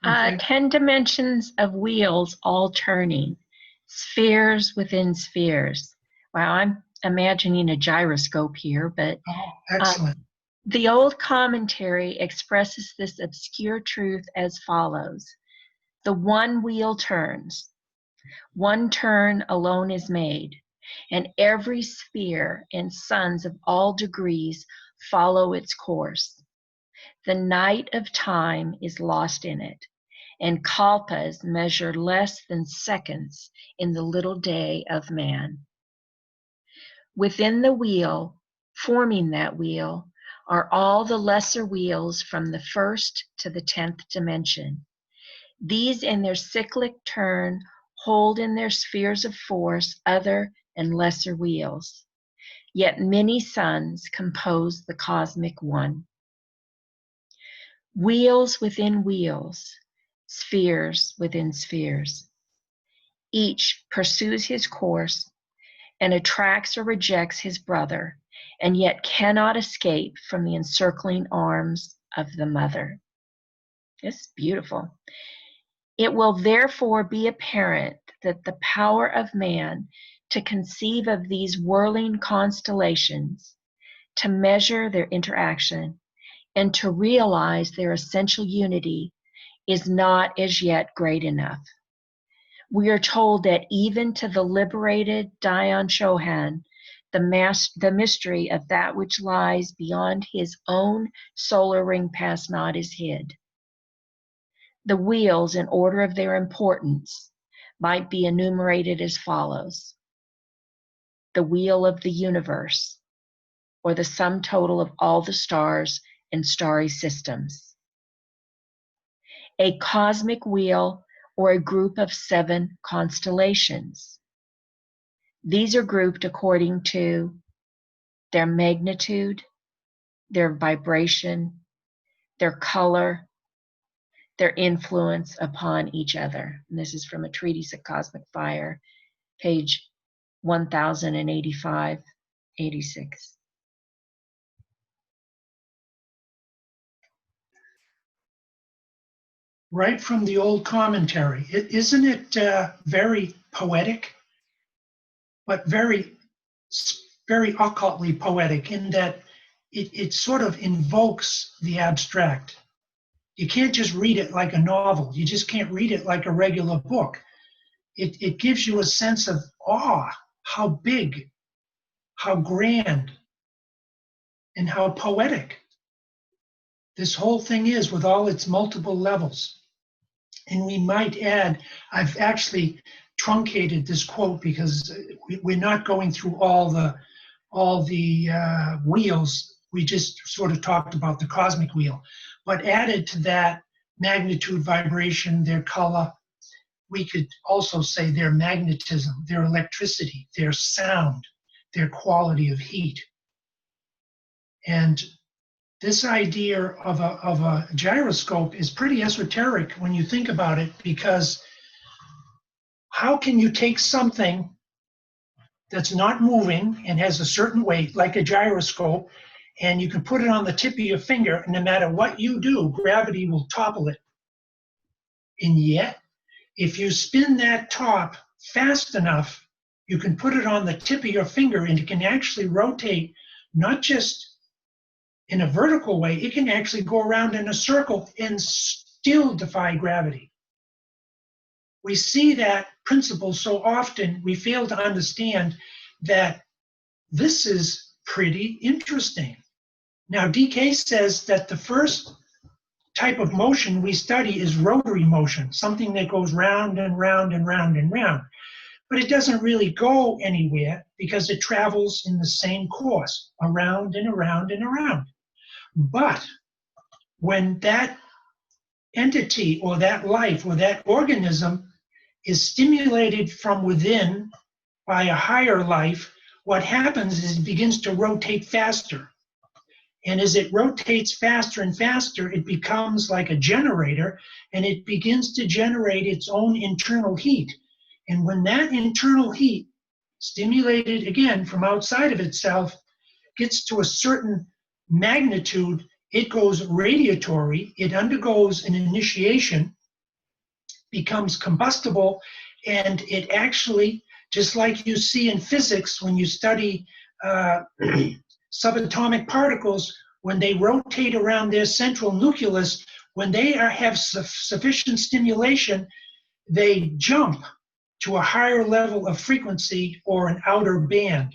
Okay. 10 dimensions of wheels all turning, spheres within spheres. Wow, I'm imagining a gyroscope here, but Oh, excellent. the old commentary expresses this obscure truth as follows. The one wheel turns. One turn alone is made, and every sphere and suns of all degrees follow its course. The night of time is lost in it, and kalpas measure less than seconds in the little day of man. Within the wheel, forming that wheel, are all the lesser wheels from the first to the 10th dimension. These in their cyclic turn hold in their spheres of force other and lesser wheels. Yet many suns compose the cosmic one. Wheels within wheels, spheres within spheres. Each pursues his course and attracts or rejects his brother, and yet cannot escape from the encircling arms of the mother. It's beautiful. It will therefore be apparent that the power of man to conceive of these whirling constellations, to measure their interaction, and to realize their essential unity is not as yet great enough. We are told that even to the liberated Dayan Chohan, the mystery of that which lies beyond his own solar ring pass not is hid. The wheels, in order of their importance, might be enumerated as follows. The wheel of the universe, or the sum total of all the stars and starry systems. A cosmic wheel or a group of 7 constellations. These are grouped according to their magnitude, their vibration, their color, their influence upon each other. And this is from a treatise of cosmic fire, page 1085, 86. Right from the old commentary. Isn't it very poetic, but very, very occultly poetic in that it sort of invokes the abstract. You can't just read it like a novel. You just can't read it like a regular book. It gives you a sense of awe, how big, how grand, and how poetic this whole thing is with all its multiple levels. And we might add, I've actually truncated this quote because we're not going through all the wheels. We just sort of talked about the cosmic wheel. But added to that magnitude, vibration, their color, we could also say their magnetism, their electricity, their sound, their quality of heat. And this idea of a gyroscope is pretty esoteric when you think about it, because how can you take something that's not moving and has a certain weight, like a gyroscope, and you can put it on the tip of your finger, and no matter what you do, gravity will topple it. And yet, if you spin that top fast enough, you can put it on the tip of your finger, and it can actually rotate, not just in a vertical way, it can actually go around in a circle and still defy gravity. We see that principle so often, we fail to understand that this is pretty interesting. Now, DK says that the first type of motion we study is rotary motion, something that goes round and round and round and round. But it doesn't really go anywhere because it travels in the same course, around and around and around. But when that entity or that life or that organism is stimulated from within by a higher life, what happens is it begins to rotate faster. And as it rotates faster and faster, it becomes like a generator, and it begins to generate its own internal heat. And when that internal heat, stimulated again from outside of itself, gets to a certain magnitude, it goes radiatory, it undergoes an initiation, becomes combustible, and it actually, just like you see in physics when you study subatomic particles, when they rotate around their central nucleus, when they have sufficient stimulation, they jump to a higher level of frequency or an outer band.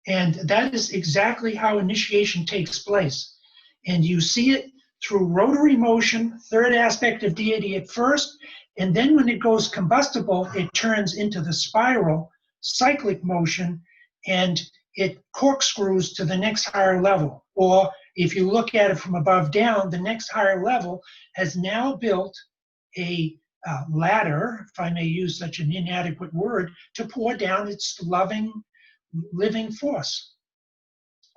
And that is exactly how initiation takes place. And you see it through rotary motion, third aspect of deity at first, and then when it goes combustible, it turns into the spiral, cyclic motion, and it corkscrews to the next higher level. Or if you look at it from above down, the next higher level has now built a ladder, if I may use such an inadequate word, to pour down its loving, living force.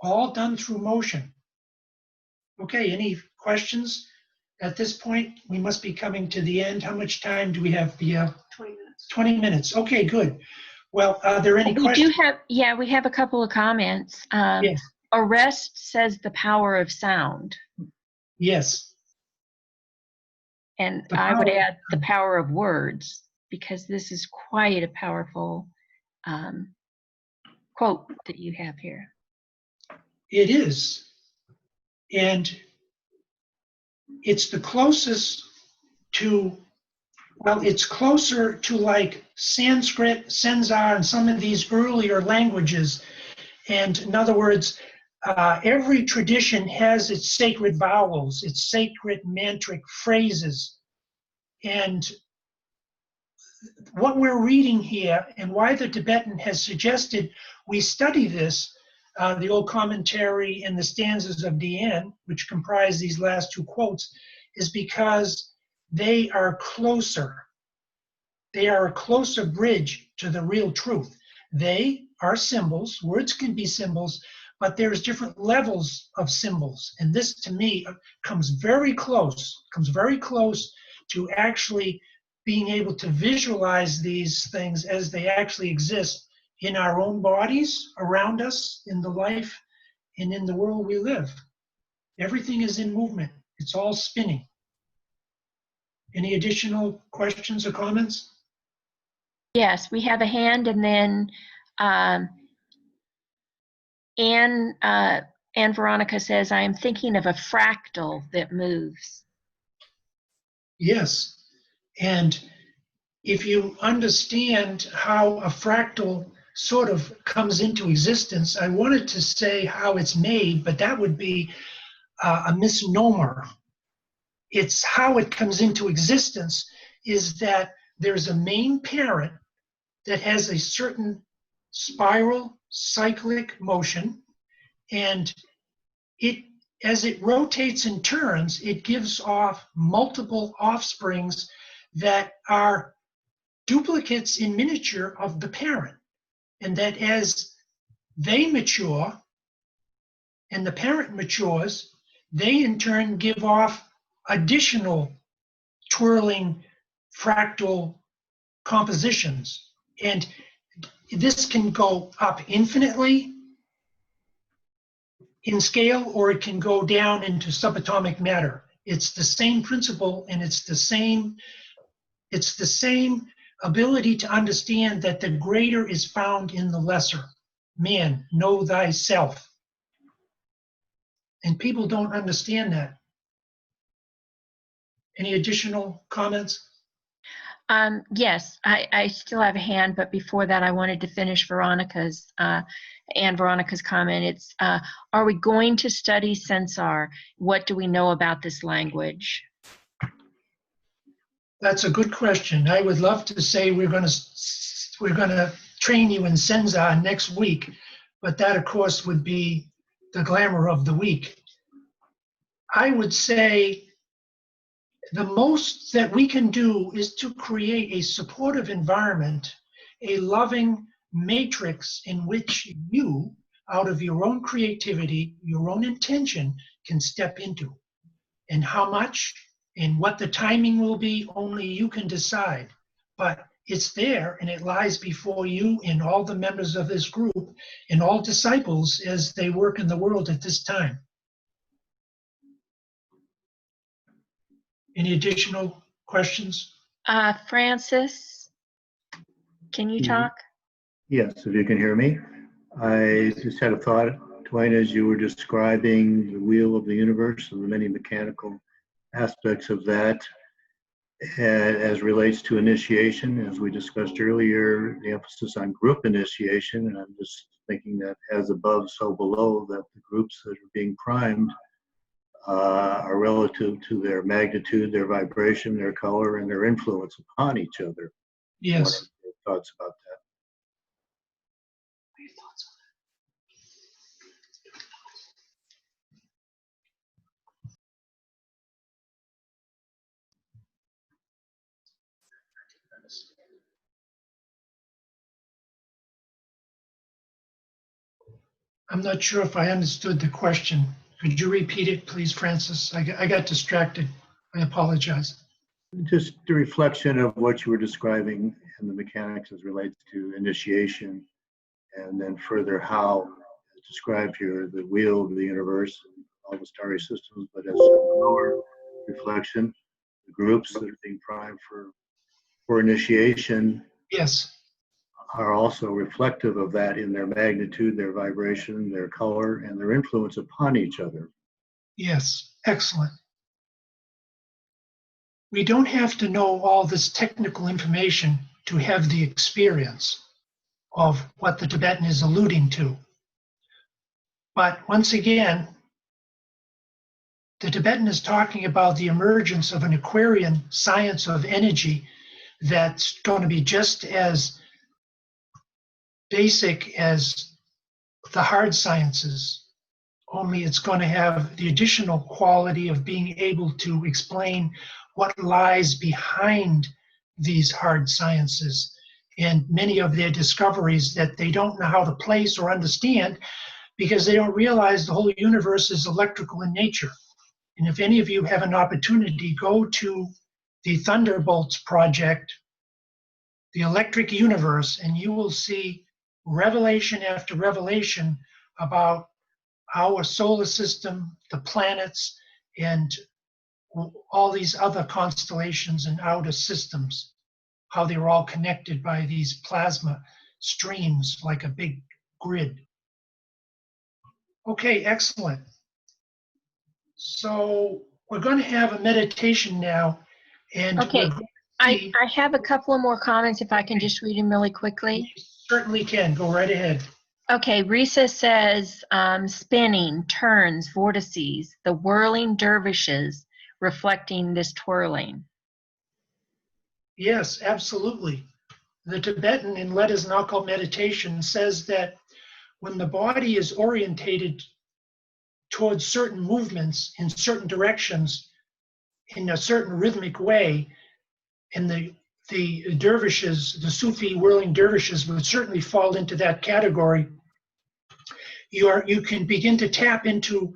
All done through motion. Okay, any questions? At this point, we must be coming to the end. How much time do we have, Bia? 20 minutes. 20 minutes. Okay, good. Well, are there any We questions? do have, yeah, we have a couple of comments. Yes. Arrest says the power of sound. Yes. And The I would power- add the power of words, because this is quite a powerful quote that you have here. It is. And it's the closest to, well, it's closer to like Sanskrit, Senzar, and some of these earlier languages. And in other words, every tradition has its sacred vowels, its sacred mantric phrases. And what we're reading here, and why the Tibetan has suggested we study this, the old commentary and the stanzas of Dzyan, which comprise these last two quotes, is because they are closer. they are a closer bridge to the real truth. They are symbols. Words can be symbols, but there's different levels of symbols. And this, to me, comes very close to actually being able to visualize these things as they actually exist in our own bodies, around us, in the life, and in the world we live. Everything is in movement. It's all spinning. Any additional questions or comments? Yes, we have a hand, and then Anne Veronica says, I am thinking of a fractal that moves. Yes, and if you understand how a fractal sort of comes into existence, I wanted to say how it's made, but that would be a misnomer. It's how it comes into existence is that there's a main parent that has a certain spiral cyclic motion, and as it rotates and turns, it gives off multiple offsprings that are duplicates in miniature of the parent, and that as they mature and the parent matures, they in turn give off additional twirling fractal compositions. And this can go up infinitely in scale, or it can go down into subatomic matter. It's the same principle, and it's the same ability to understand that the greater is found in the lesser. Man, know thyself. And people don't understand that. Any additional comments? Yes, I still have a hand, but before that, I wanted to finish Anne Veronica's comment. It's, are we going to study Sensar? What do we know about this language? That's a good question. I would love to say we're going to train you in Sensar next week, but that, of course, would be the glamour of the week. I would say the most that we can do is to create a supportive environment, a loving matrix in which you, out of your own creativity, your own intention, can step into. And how much and what the timing will be, only you can decide. But it's there, and it lies before you and all the members of this group and all disciples as they work in the world at this time. Any additional questions? Francis, can you talk? Yes, if you can hear me. I just had a thought, Duane, as you were describing the wheel of the universe and the many mechanical aspects of that as relates to initiation. As we discussed earlier, the emphasis on group initiation, and I'm just thinking that as above, so below, that the groups that are being primed are relative to their magnitude, their vibration, their color, and their influence upon each other. Yes. What are your thoughts about that? What are your thoughts on I'm not sure if I understood the question. Could you repeat it, please, Francis? I got distracted. I apologize. Just the reflection of what you were describing and the mechanics as relates to initiation, and then further how it's described here, the wheel of the universe and all the starry systems, but as a lower reflection, the groups that are being primed for initiation Yes. are also reflective of that in their magnitude, their vibration, their color, and their influence upon each other. Yes. Excellent. We don't have to know all this technical information to have the experience of what the Tibetan is alluding to. But once again, the Tibetan is talking about the emergence of an Aquarian science of energy that's going to be just as basic as the hard sciences, only it's going to have the additional quality of being able to explain what lies behind these hard sciences and many of their discoveries that they don't know how to place or understand because they don't realize the whole universe is electrical in nature. And if any of you have an opportunity, go to the Thunderbolts project, the electric universe, and you will see revelation after revelation about our solar system, the planets, and all these other constellations and outer systems, how they're all connected by these plasma streams like a big grid. Okay, excellent. So we're going to have a meditation now, and Okay, we're going to I see, have a couple of more comments if I can just read them really quickly. you certainly can, go right ahead. Okay, Risa says spinning, turns, vortices, the whirling dervishes reflecting this twirling. Yes, absolutely. The Tibetan in Letters and Occult Meditation says that when the body is orientated towards certain movements in certain directions in a certain rhythmic way, and the dervishes, the Sufi whirling dervishes would certainly fall into that category, you can begin to tap into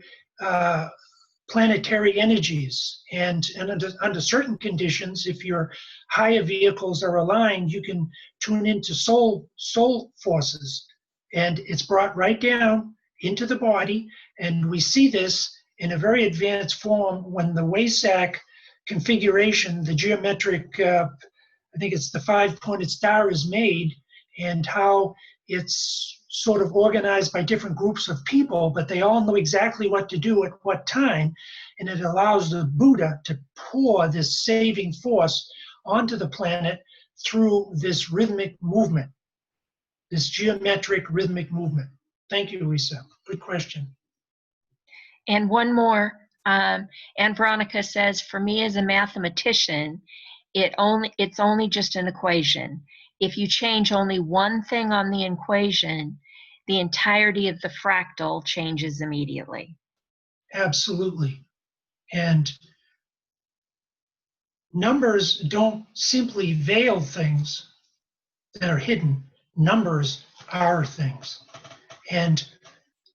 planetary energies, and under certain conditions, if your higher vehicles are aligned, you can tune into soul forces, and it's brought right down into the body. And we see this in a very advanced form when the Wasak configuration, the geometric, I think it's the 5-pointed star, is made, and how it's sort of organized by different groups of people, but they all know exactly what to do at what time. And it allows the Buddha to pour this saving force onto the planet through this rhythmic movement, this geometric rhythmic movement. Thank you, Risa. Good question. And one more, and Veronica says, for me as a mathematician, it's only just an equation. If you change only one thing on the equation, the entirety of the fractal changes immediately. Absolutely. And numbers don't simply veil things that are hidden. Numbers are things. And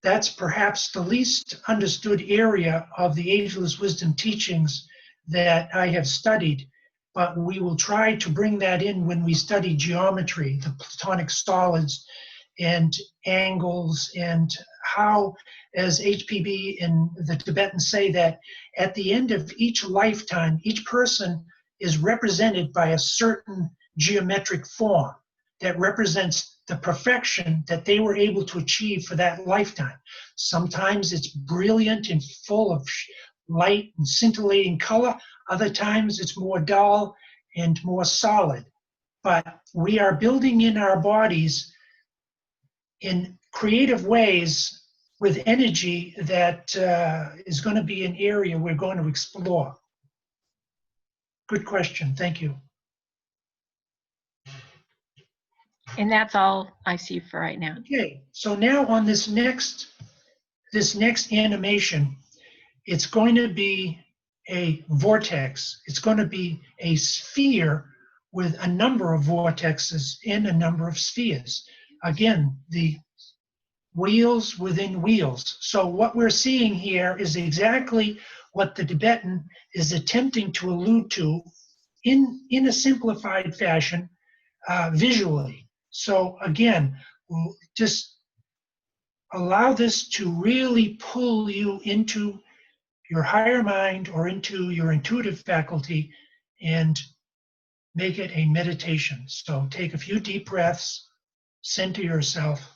that's perhaps the least understood area of the Ageless Wisdom teachings that I have studied. But we will try to bring that in when we study geometry, the Platonic solids and angles, and how, as HPB and the Tibetans say, that at the end of each lifetime, each person is represented by a certain geometric form that represents the perfection that they were able to achieve for that lifetime. Sometimes it's brilliant and full of light and scintillating color. Other times it's more dull and more solid. But we are building in our bodies in creative ways with energy that is going to be an area we're going to explore. Good question. Thank you. And that's all I see for right now. Okay, so now on this next animation, it's going to be a vortex. It's going to be a sphere with a number of vortexes in a number of spheres. Again, the wheels within wheels. So what we're seeing here is exactly what the Tibetan is attempting to allude to in a simplified fashion visually. So again, just allow this to really pull you into your higher mind or into your intuitive faculty and make it a meditation. So take a few deep breaths, center yourself.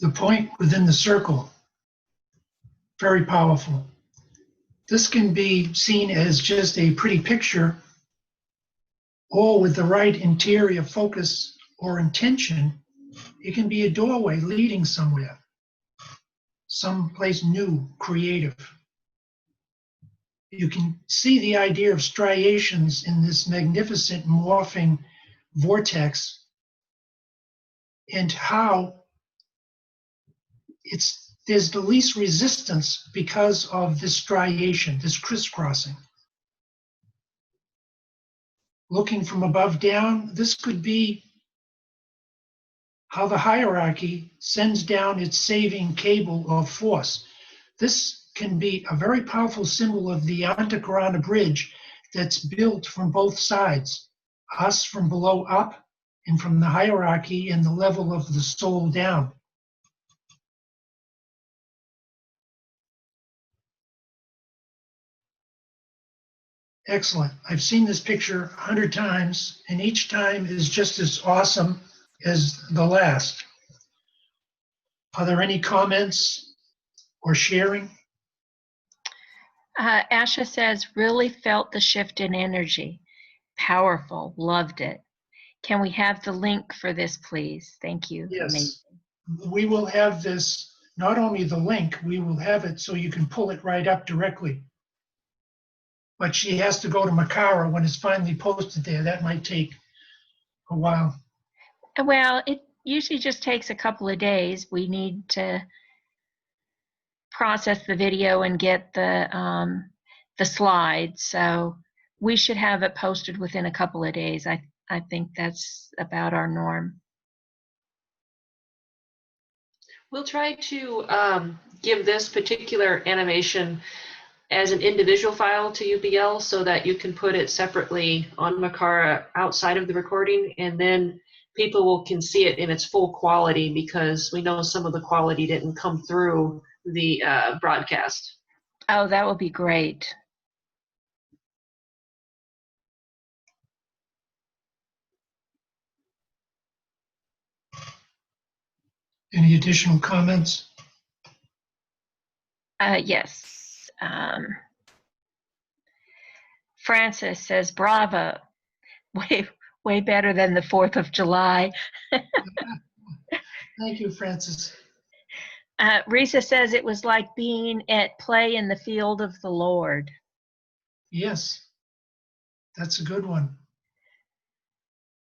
the point within the circle. Very powerful. This can be seen as just a pretty picture, or with the right interior focus or intention, it can be a doorway leading somewhere, someplace new, creative. You can see the idea of striations in this magnificent morphing vortex, and how there's the least resistance because of this striation, this crisscrossing. Looking from above down, this could be how the hierarchy sends down its saving cable of force. This can be a very powerful symbol of the Antakarana bridge that's built from both sides, us from below up, and from the hierarchy and the level of the soul down. Excellent. I've seen this picture 100 times, and each time is just as awesome as the last. Are there any comments or sharing? Asha says, really felt the shift in energy. Powerful, loved it. Can we have the link for this, please? Thank you. Yes. Amazing. We will have this, not only the link, we will have it so you can pull it right up directly. But she has to go to Makara when it's finally posted there. That might take a while. Well, it usually just takes a couple of days. We need to process the video and get the slides. So we should have it posted within a couple of days. I think that's about our norm. We'll try to give this particular animation as an individual file to UBL so that you can put it separately on Makara outside of the recording, and then people can see it in its full quality, because we know some of the quality didn't come through the broadcast. Oh, that would be great. Any additional comments? Yes. Francis says, bravo. Way better than the 4th of July. Thank you, Francis. Risa says it was like being at play in the field of the Lord. Yes, that's a good one.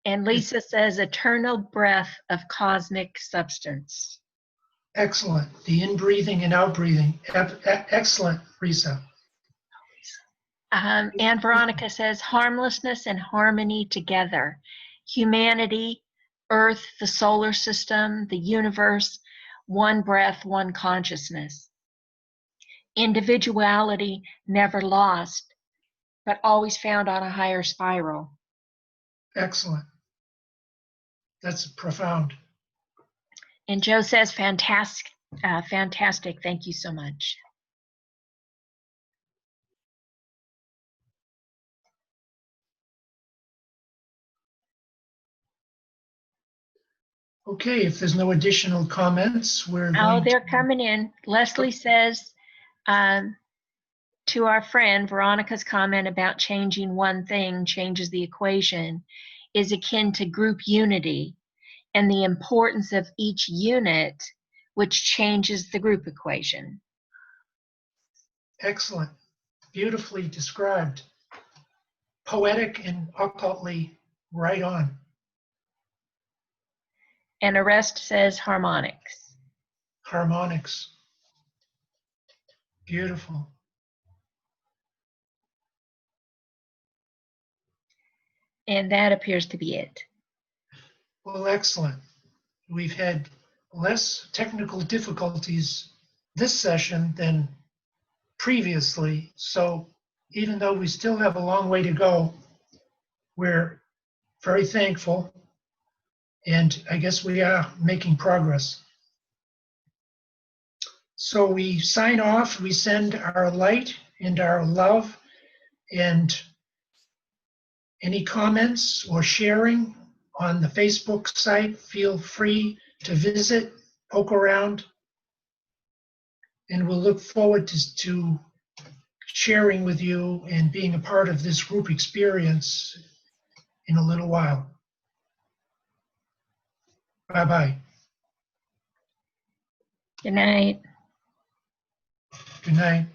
And Lisa says eternal breath of cosmic substance. Excellent. The in-breathing and out-breathing. Excellent, Risa. And Veronica says harmlessness and harmony together. Humanity, Earth, the solar system, the universe, one breath, one consciousness. Individuality never lost, but always found on a higher spiral. Excellent. That's profound. And Joe says fantastic, fantastic. Thank you so much. Okay, if there's no additional comments, we're going they're coming in. Leslie says to our friend, Veronica's comment about changing one thing changes the equation is akin to group unity and the importance of each unit, which changes the group equation. Excellent. Beautifully described. Poetic and occultly right on. And Arrest says harmonics. Harmonics. Beautiful. And that appears to be it. Well, excellent. We've had less technical difficulties this session than previously. So even though we still have a long way to go, we're very thankful. And I guess we are making progress. So we sign off, we send our light and our love, and any comments or sharing on the Facebook site, feel free to visit poke around, and we'll look forward to sharing with you and being a part of this group experience in a little while. Bye-bye. Good night. Good night.